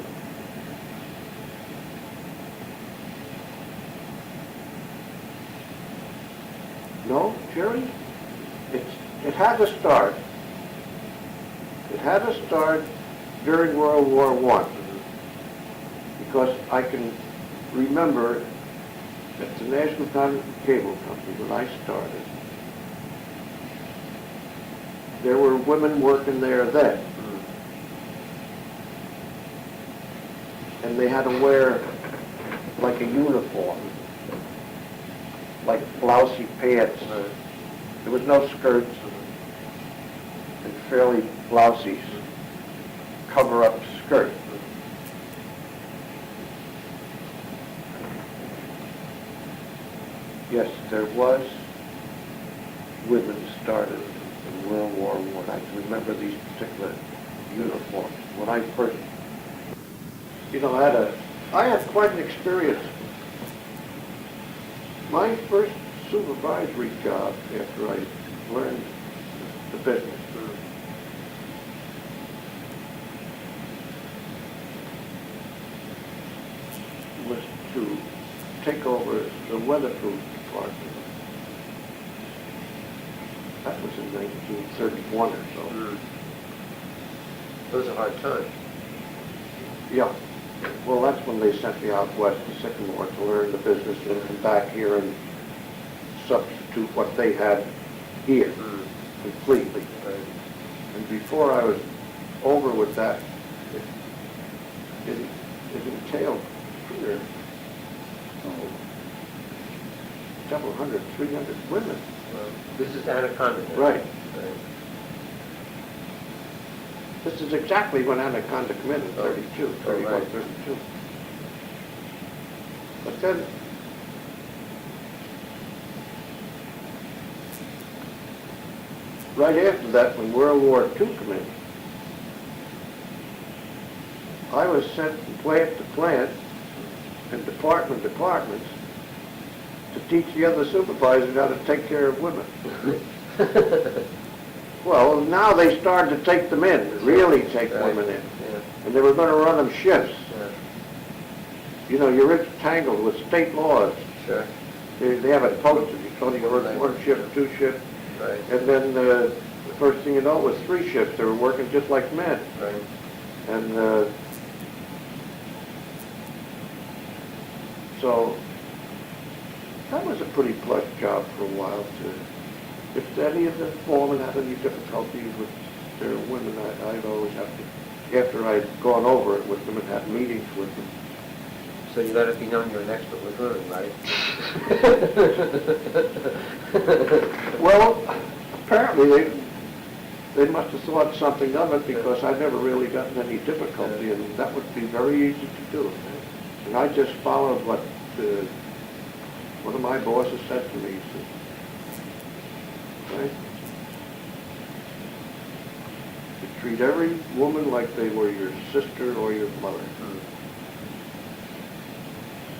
No, Jerry, it had to start. It had to start during World War I. Because I can remember at the National Cable Company when I started, there were women working there then. And they had to wear like a uniform, like blousy pants. There was no skirts and fairly blousy cover-up skirt. Yes, there was women started in World War I. I can remember these particular uniforms. When I first, I had quite an experience. My first supervisory job after I learned the business was to take over the weatherproof department. That was in 1931 or so. It was a hard time. Yeah. Well, that's when they sent me out west to Sycamore to learn the business and come back here and substitute what they had here completely. And before I was over with that, it entailed several hundred, 300 women. This is Anaconda. Right. This is exactly when Anaconda came in 32, 31, right. 32. But then, right after that, when World War II came in, I was sent from plant to plant and department to departments to teach the other supervisors how to take care of women. Well, now they started to take them in, really take women in. Yeah. And they were going to run them shifts. Yeah. You're entangled with state laws. Sure. They have it posted. You told you work one shift, two shifts. Right. And then the first thing you know it was 3 shifts. They were working just like men. Right. And so that was a pretty plush job for a while too. If any of the foremen had any difficulties with their women, I'd always have to, after I'd gone over it with them and had meetings with them. So you let it be known you're an expert with women, right? Well, apparently they must have thought something of it because I've never really gotten any difficulty, and that would be very easy to do. And I just followed what one of my bosses said to me. He said, right? You treat every woman like they were your sister or your mother.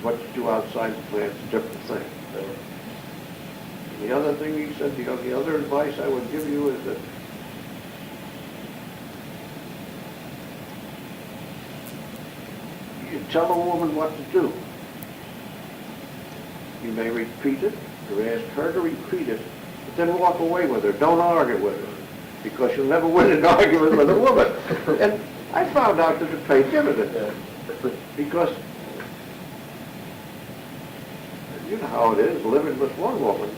What you do outside the plant is a different thing. And the other thing he said, the other advice I would give you is that you tell a woman what to do. You may repeat it, or ask her to repeat it, but then walk away with her. Don't argue with her, because you'll never win an argument with a woman. And I found out that it paid dividends, Yeah. because you know how it is, living with one woman.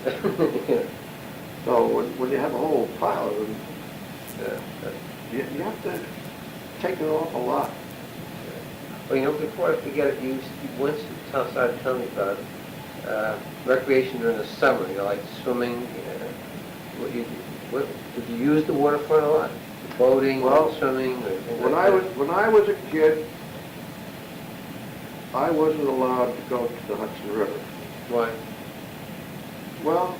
Yeah. So when you have a whole pile of them, Yeah. you have to take it off a lot. Well, you know, before I forget it, you once started telling me about recreation during the summer, you know, like swimming. Did you use the waterfront a lot? Boating, Well, swimming, or things When like that? when I was a kid, I wasn't allowed to go to the Hudson River. Why? Well,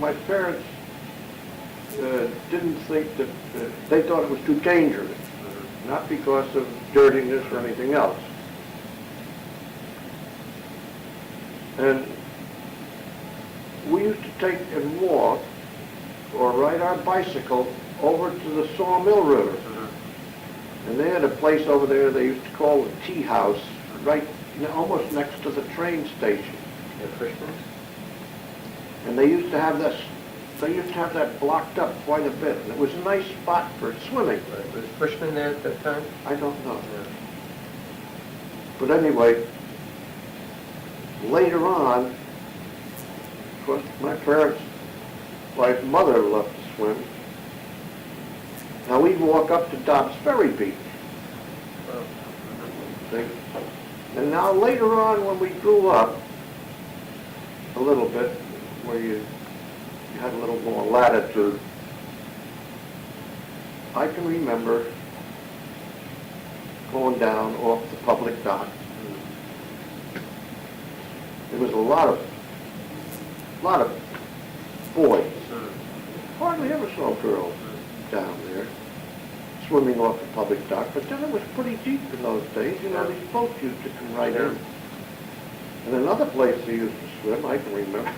my parents didn't think that, they thought it was too dangerous, not because of dirtiness or anything else. And we used to take and walk or ride our bicycle over to the Sawmill River. And they had a place over there they used to call the Tea House, right, almost next to the train station. Yeah, Frischman's? And they used to have that blocked up quite a bit. And it was a nice spot for swimming. Right. Was Frischman there at that time? I don't know. Yeah. But anyway, later on, of course, my mother loved to swim. Now we'd walk up to Dobbs Ferry Beach. Well, See? And now later on, when we grew up a little bit, where you had a little more latitude, I can remember going down off the public dock. There was a lot of boys. Hardly ever saw girls down there swimming off the public dock, but then it was pretty deep in those days. You know, these boats used to come right in. And another place they used to swim, I can remember,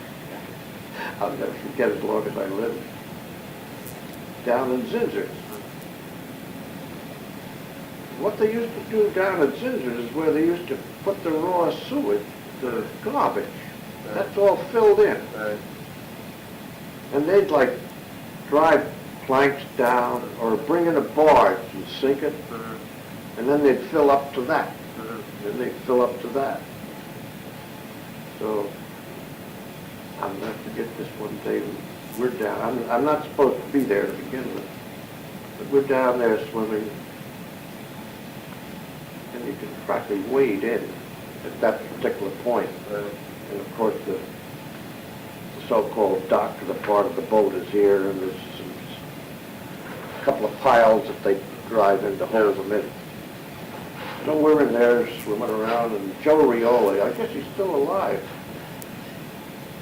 I'll never forget as long as I live, down in Zinzer's. What they used to do down at Zinzer's is where they used to put the raw sewage, the garbage. That's all filled in. right. And they'd like drive planks down or bring in a barge and sink it, and then they'd fill up to that. Then they'd fill up to that. So I'll never forget this one day. We're down. I'm not supposed to be there to begin with, but we're down there swimming, and you can practically wade in at that particular point. And of course, the so-called dock for the part of the boat is here, and there's a couple of piles that they drive in to hold them in. So we're in there swimming around, and Joe Rioli, I guess he's still alive,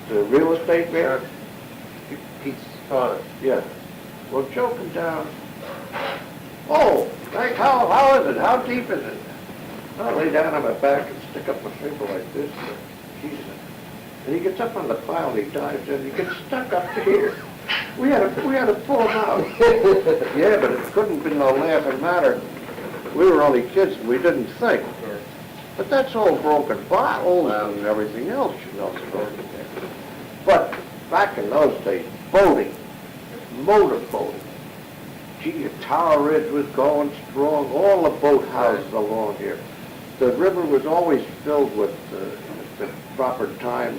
the real estate man. Pete's father. Yeah. Well, Joe come down. Oh, Frank, how is it? How deep is it? I lay down on my back and stick up my finger like this. Jesus. And he gets up on the pile and he dives in. He gets stuck up to here. We had to pull him out. Yeah, but it couldn't have been no laughing matter. We were only kids and we didn't think. Yeah. But that's all broken bottles and everything else, you know, thrown in there. But back in those days, boating, motor boating. Gee, Tower Ridge was going strong. All the boat houses along here. The river was always filled with the proper time,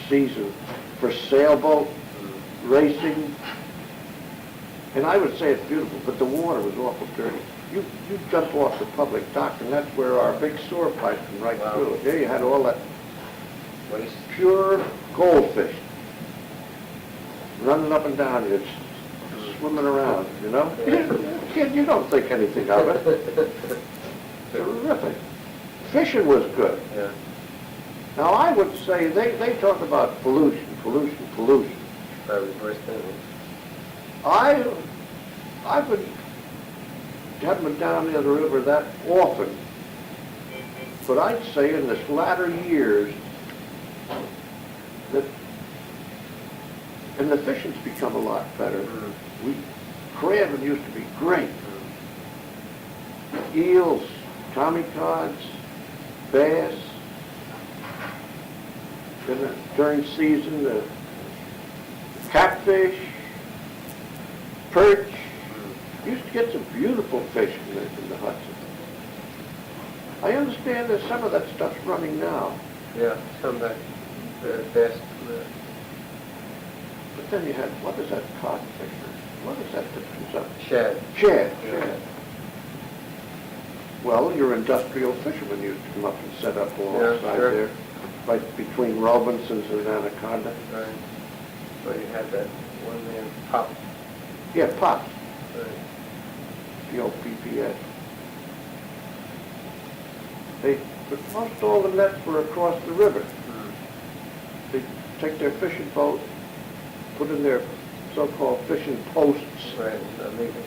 season for sailboat racing. And I would say it's beautiful, but the water was awful dirty. You jump off the public dock, and that's where our big sewer pipe come right through it. There you had all that Waste. pure goldfish running up and down you, swimming around, you know? Kid, you don't think anything of it. Terrific. Fishing was good. Yeah. Now, I would say, they talk about pollution. Probably worse than it. I've been, haven't been down near the river that often, but I'd say in this latter years that, and the fishing's become a lot better. Crabbing used to be great. Eels, tommy cods, bass. During season, the catfish, perch. Used to get some beautiful fish in the Hudson. I understand that some of that stuff's running now. Yeah, some of that best. But then you had, what is that codfish? What is that that comes up? Shad. Shad, Yeah. shad. Well, your industrial fishermen used to come up and set up alongside sure. there, right between Robinson's and Anaconda. Right. Well, you had that one man pop. Yeah, Pops, Right. P-O-P-P-S. But most all the nets were across the river. They take their fishing boat, put in their so-called fishing posts, Right,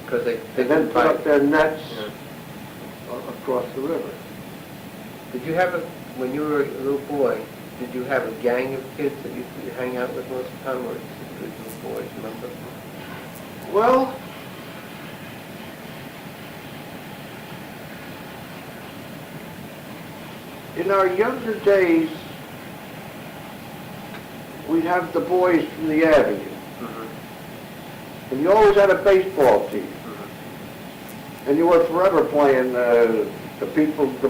because they and then didn't put up bite. their nets Yeah. across the river. Did you have when you were a little boy, did you have a gang of kids that you hang out with most of the time, or little boys, remember? Well, in our younger days, we'd have the boys from the avenue, Mm-hmm. and you always had a baseball team, Mm-hmm. and you were forever playing the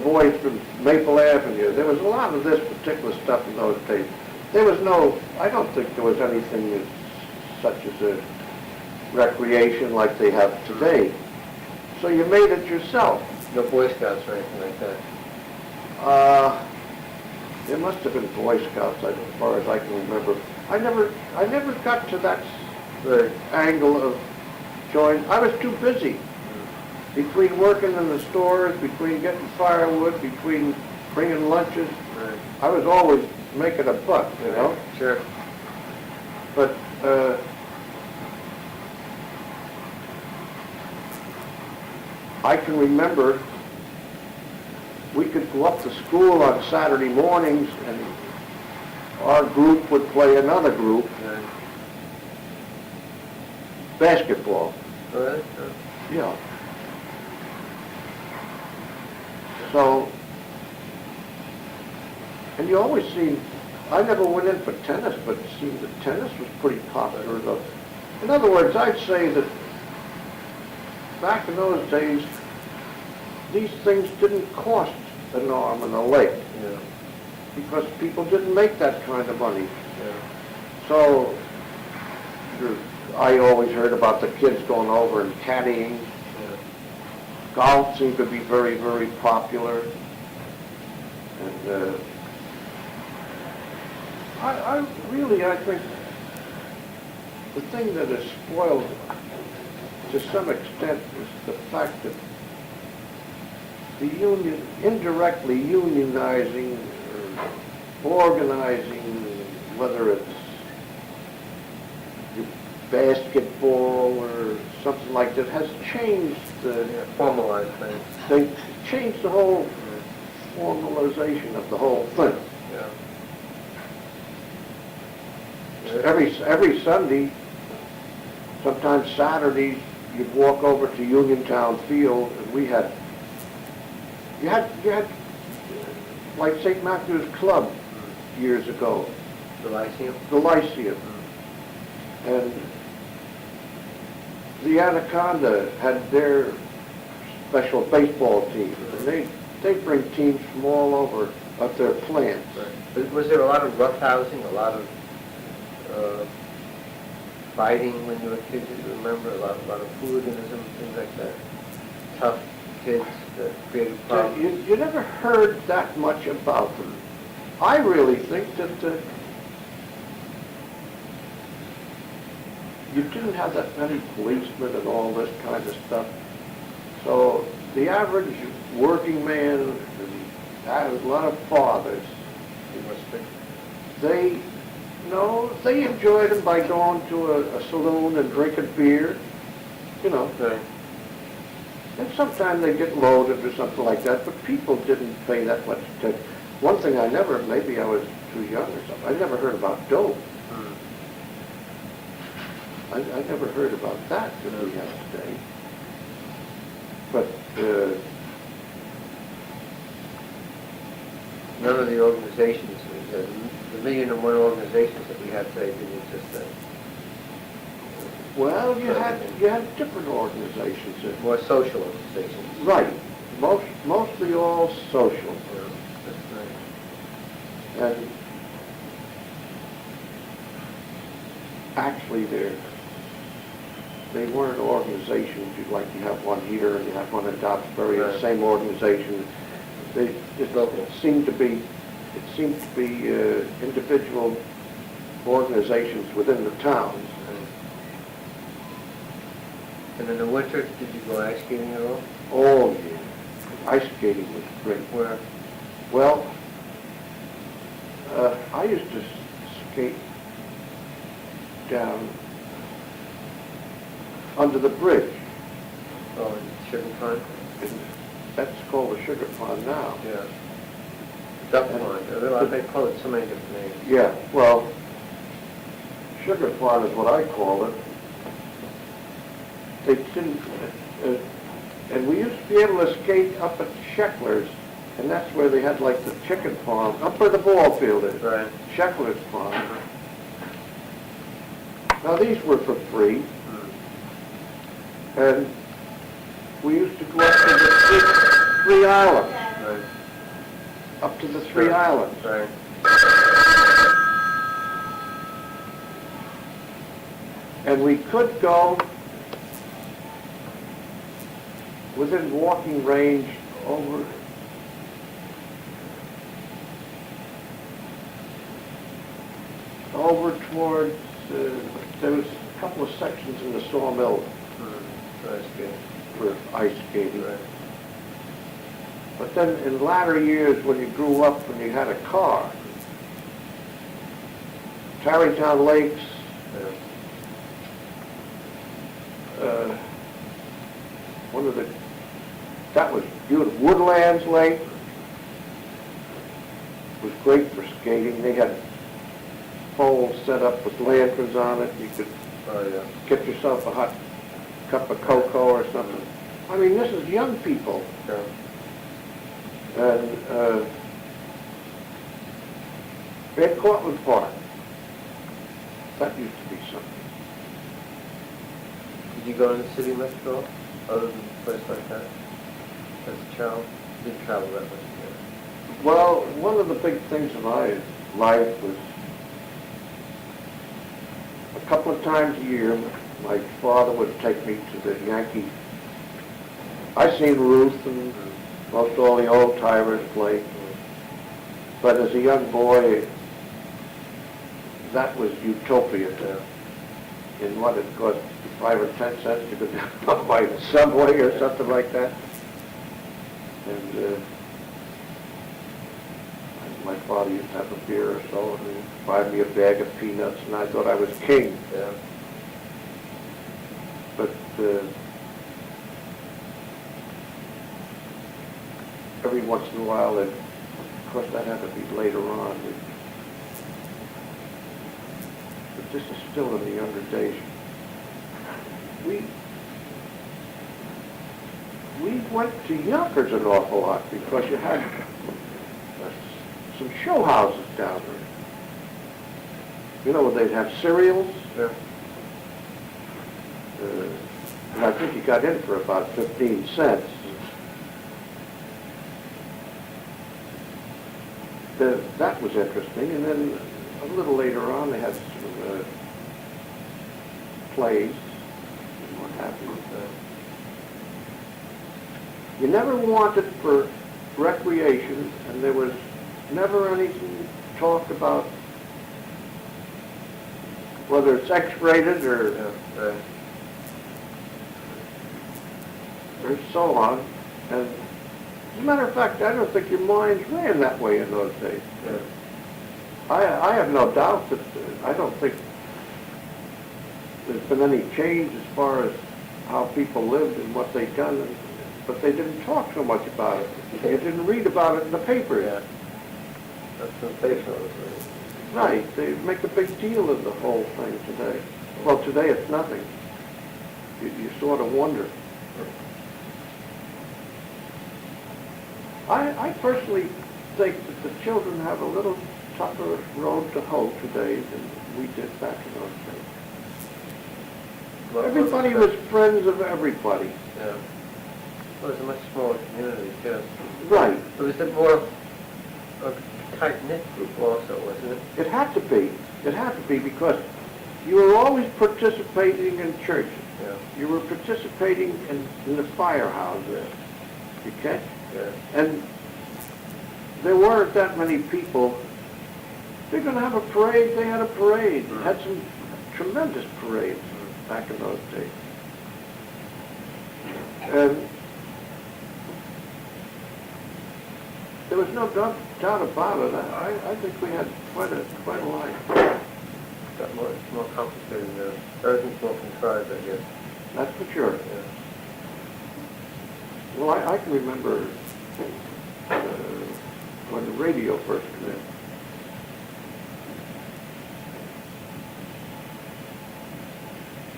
boys from Maple Avenue. There was a lot of this particular stuff in those days. I don't think there was anything such as a recreation like they have today. So you made it yourself. No Boy Scouts or anything like that? There must have been Boy Scouts, as far as I can remember. I never got to that Right. angle of joining. I was too busy. Between working in the stores, between getting firewood, between bringing lunches, Right. I was always making a buck, you know? Sure. But, I can remember we could go up to school on Saturday mornings and our group would play another group, Right. basketball. Oh, really? Yeah. So, and you always seemed, I never went in for tennis, but it seemed that tennis was pretty popular though. In other words, I'd say that back in those days, these things didn't cost an arm and a leg Yeah. because people didn't make that kind of money. Yeah. So, I always heard about the kids going over and caddying. Yeah. Golf seemed to be very, very popular. And I think the thing that has spoiled to some extent is the fact that the union, indirectly unionizing or organizing, whether it's basketball or something like that, has changed Yeah, formalized things. they changed the whole formalization of the whole thing. Yeah. Every Sunday, sometimes Saturdays, you'd walk over to Uniontown Field, and you had like St. Matthew's Club years ago, The Lyceum? the Lyceum, and the Anaconda had their special baseball team, and they bring teams from all over of their plants. Right. Was there a lot of roughhousing, a lot of fighting when you were kids, if you remember? A lot of hooliganism, things like that? Tough kids that created So problems? you never heard that much about them. I really think that you didn't have that many policemen and all this kind of stuff. So the average working man, and a lot of fathers, they enjoyed them by going to a saloon and drinking beer, you know. Right. And sometimes they get loaded or something like that, but people didn't pay that much attention. One thing maybe I was too young or something, I never heard about dope. I never heard about that that we have today. But None of the organizations, the million and one organizations that we have today didn't exist then. Well, you had different organizations. More social organizations. Right. Mostly all social. Yeah, that's right. And actually, they weren't organizations like you have one here and you have one in Dobbsbury, Right. the same organization. They just seemed to be individual organizations within the towns. And in the winter, did you go ice skating at all? Oh, yeah. Ice skating was great. Where? Well, I used to skate down under the bridge. Oh, in Sugar Pond? And that's called a sugar pond now. Yeah. Duck Pond. They call it so many different names. Yeah, well, sugar pond is what I call it. They didn't, and we used to be able to skate up at Sheckler's, and that's where they had like the chicken farm, up where the ball field is. Right. Sheckler's Farm. Now these were for free, and we used to go up to the three islands, Right. up to the three islands. Right. And we could go within walking range over towards, there was a couple of sections in the sawmill Ice skating. for ice skating. Right. But then in latter years, when you grew up and you had a car, Tarrytown Lakes, Yeah. that was beautiful. Woodlands Lake was great for skating. They had poles set up with lanterns on it. You could Oh, yeah. get yourself a hot cup of cocoa or something. I mean, this is young people. Yeah. And at Cortlandt Park, that used to be something. Did you go in the city much at all, other than a place like that? As a child? Didn't travel that much, yeah. Well, one of the big things in my life was a couple of times a year, my father would take me to the Yankee. I seen Ruth and most all the old timers play, but as a young boy, that was utopia to in what it cost 5 or 10 cents to go down by the subway or something like that. And my father used to have a beer or so, and he'd buy me a bag of peanuts, and I thought I was king. Yeah. But every once in a while, of course that had to be later on. But this is still in the younger days. We went to Yonkers an awful lot because you had some show houses down there. You know, they'd have cereals. Yeah. And I think you got in for about 15 cents. That was interesting. And then a little later on, they had some plays and what have you. You never wanted for recreation, and there was never anything talked about whether it's X-rated or so on. And as a matter of fact, I don't think your minds ran that way in those days. Yeah. I have no doubt that I don't think there's been any change as far as how people lived and what they've done, but they didn't talk so much about it. You didn't read about it in the paper. Yeah. That's sensational. Right. They make a big deal of the whole thing today. Well, today it's nothing. You sort of wonder. I personally think that the children have a little tougher road to hoe today than we did back in those days. Everybody was friends of everybody. Yeah. Well, it was a much smaller community, too. Right. It was a more tight-knit group also, wasn't it? It had to be. It had to be because you were always participating in churches. Yeah. You were participating in the firehouse there. You catch? Yeah. And there weren't that many people. They're going to have a parade. They had a parade. Had some tremendous parades back in those days. And there was no doubt about it. I think we had quite a line. Got more complicated now. Everything's more contrived, I guess. That's for sure. Yeah. Well, I can remember when the radio first came in.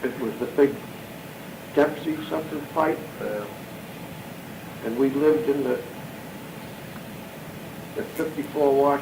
It was the big Dempsey something fight, and we lived in the 54 Wash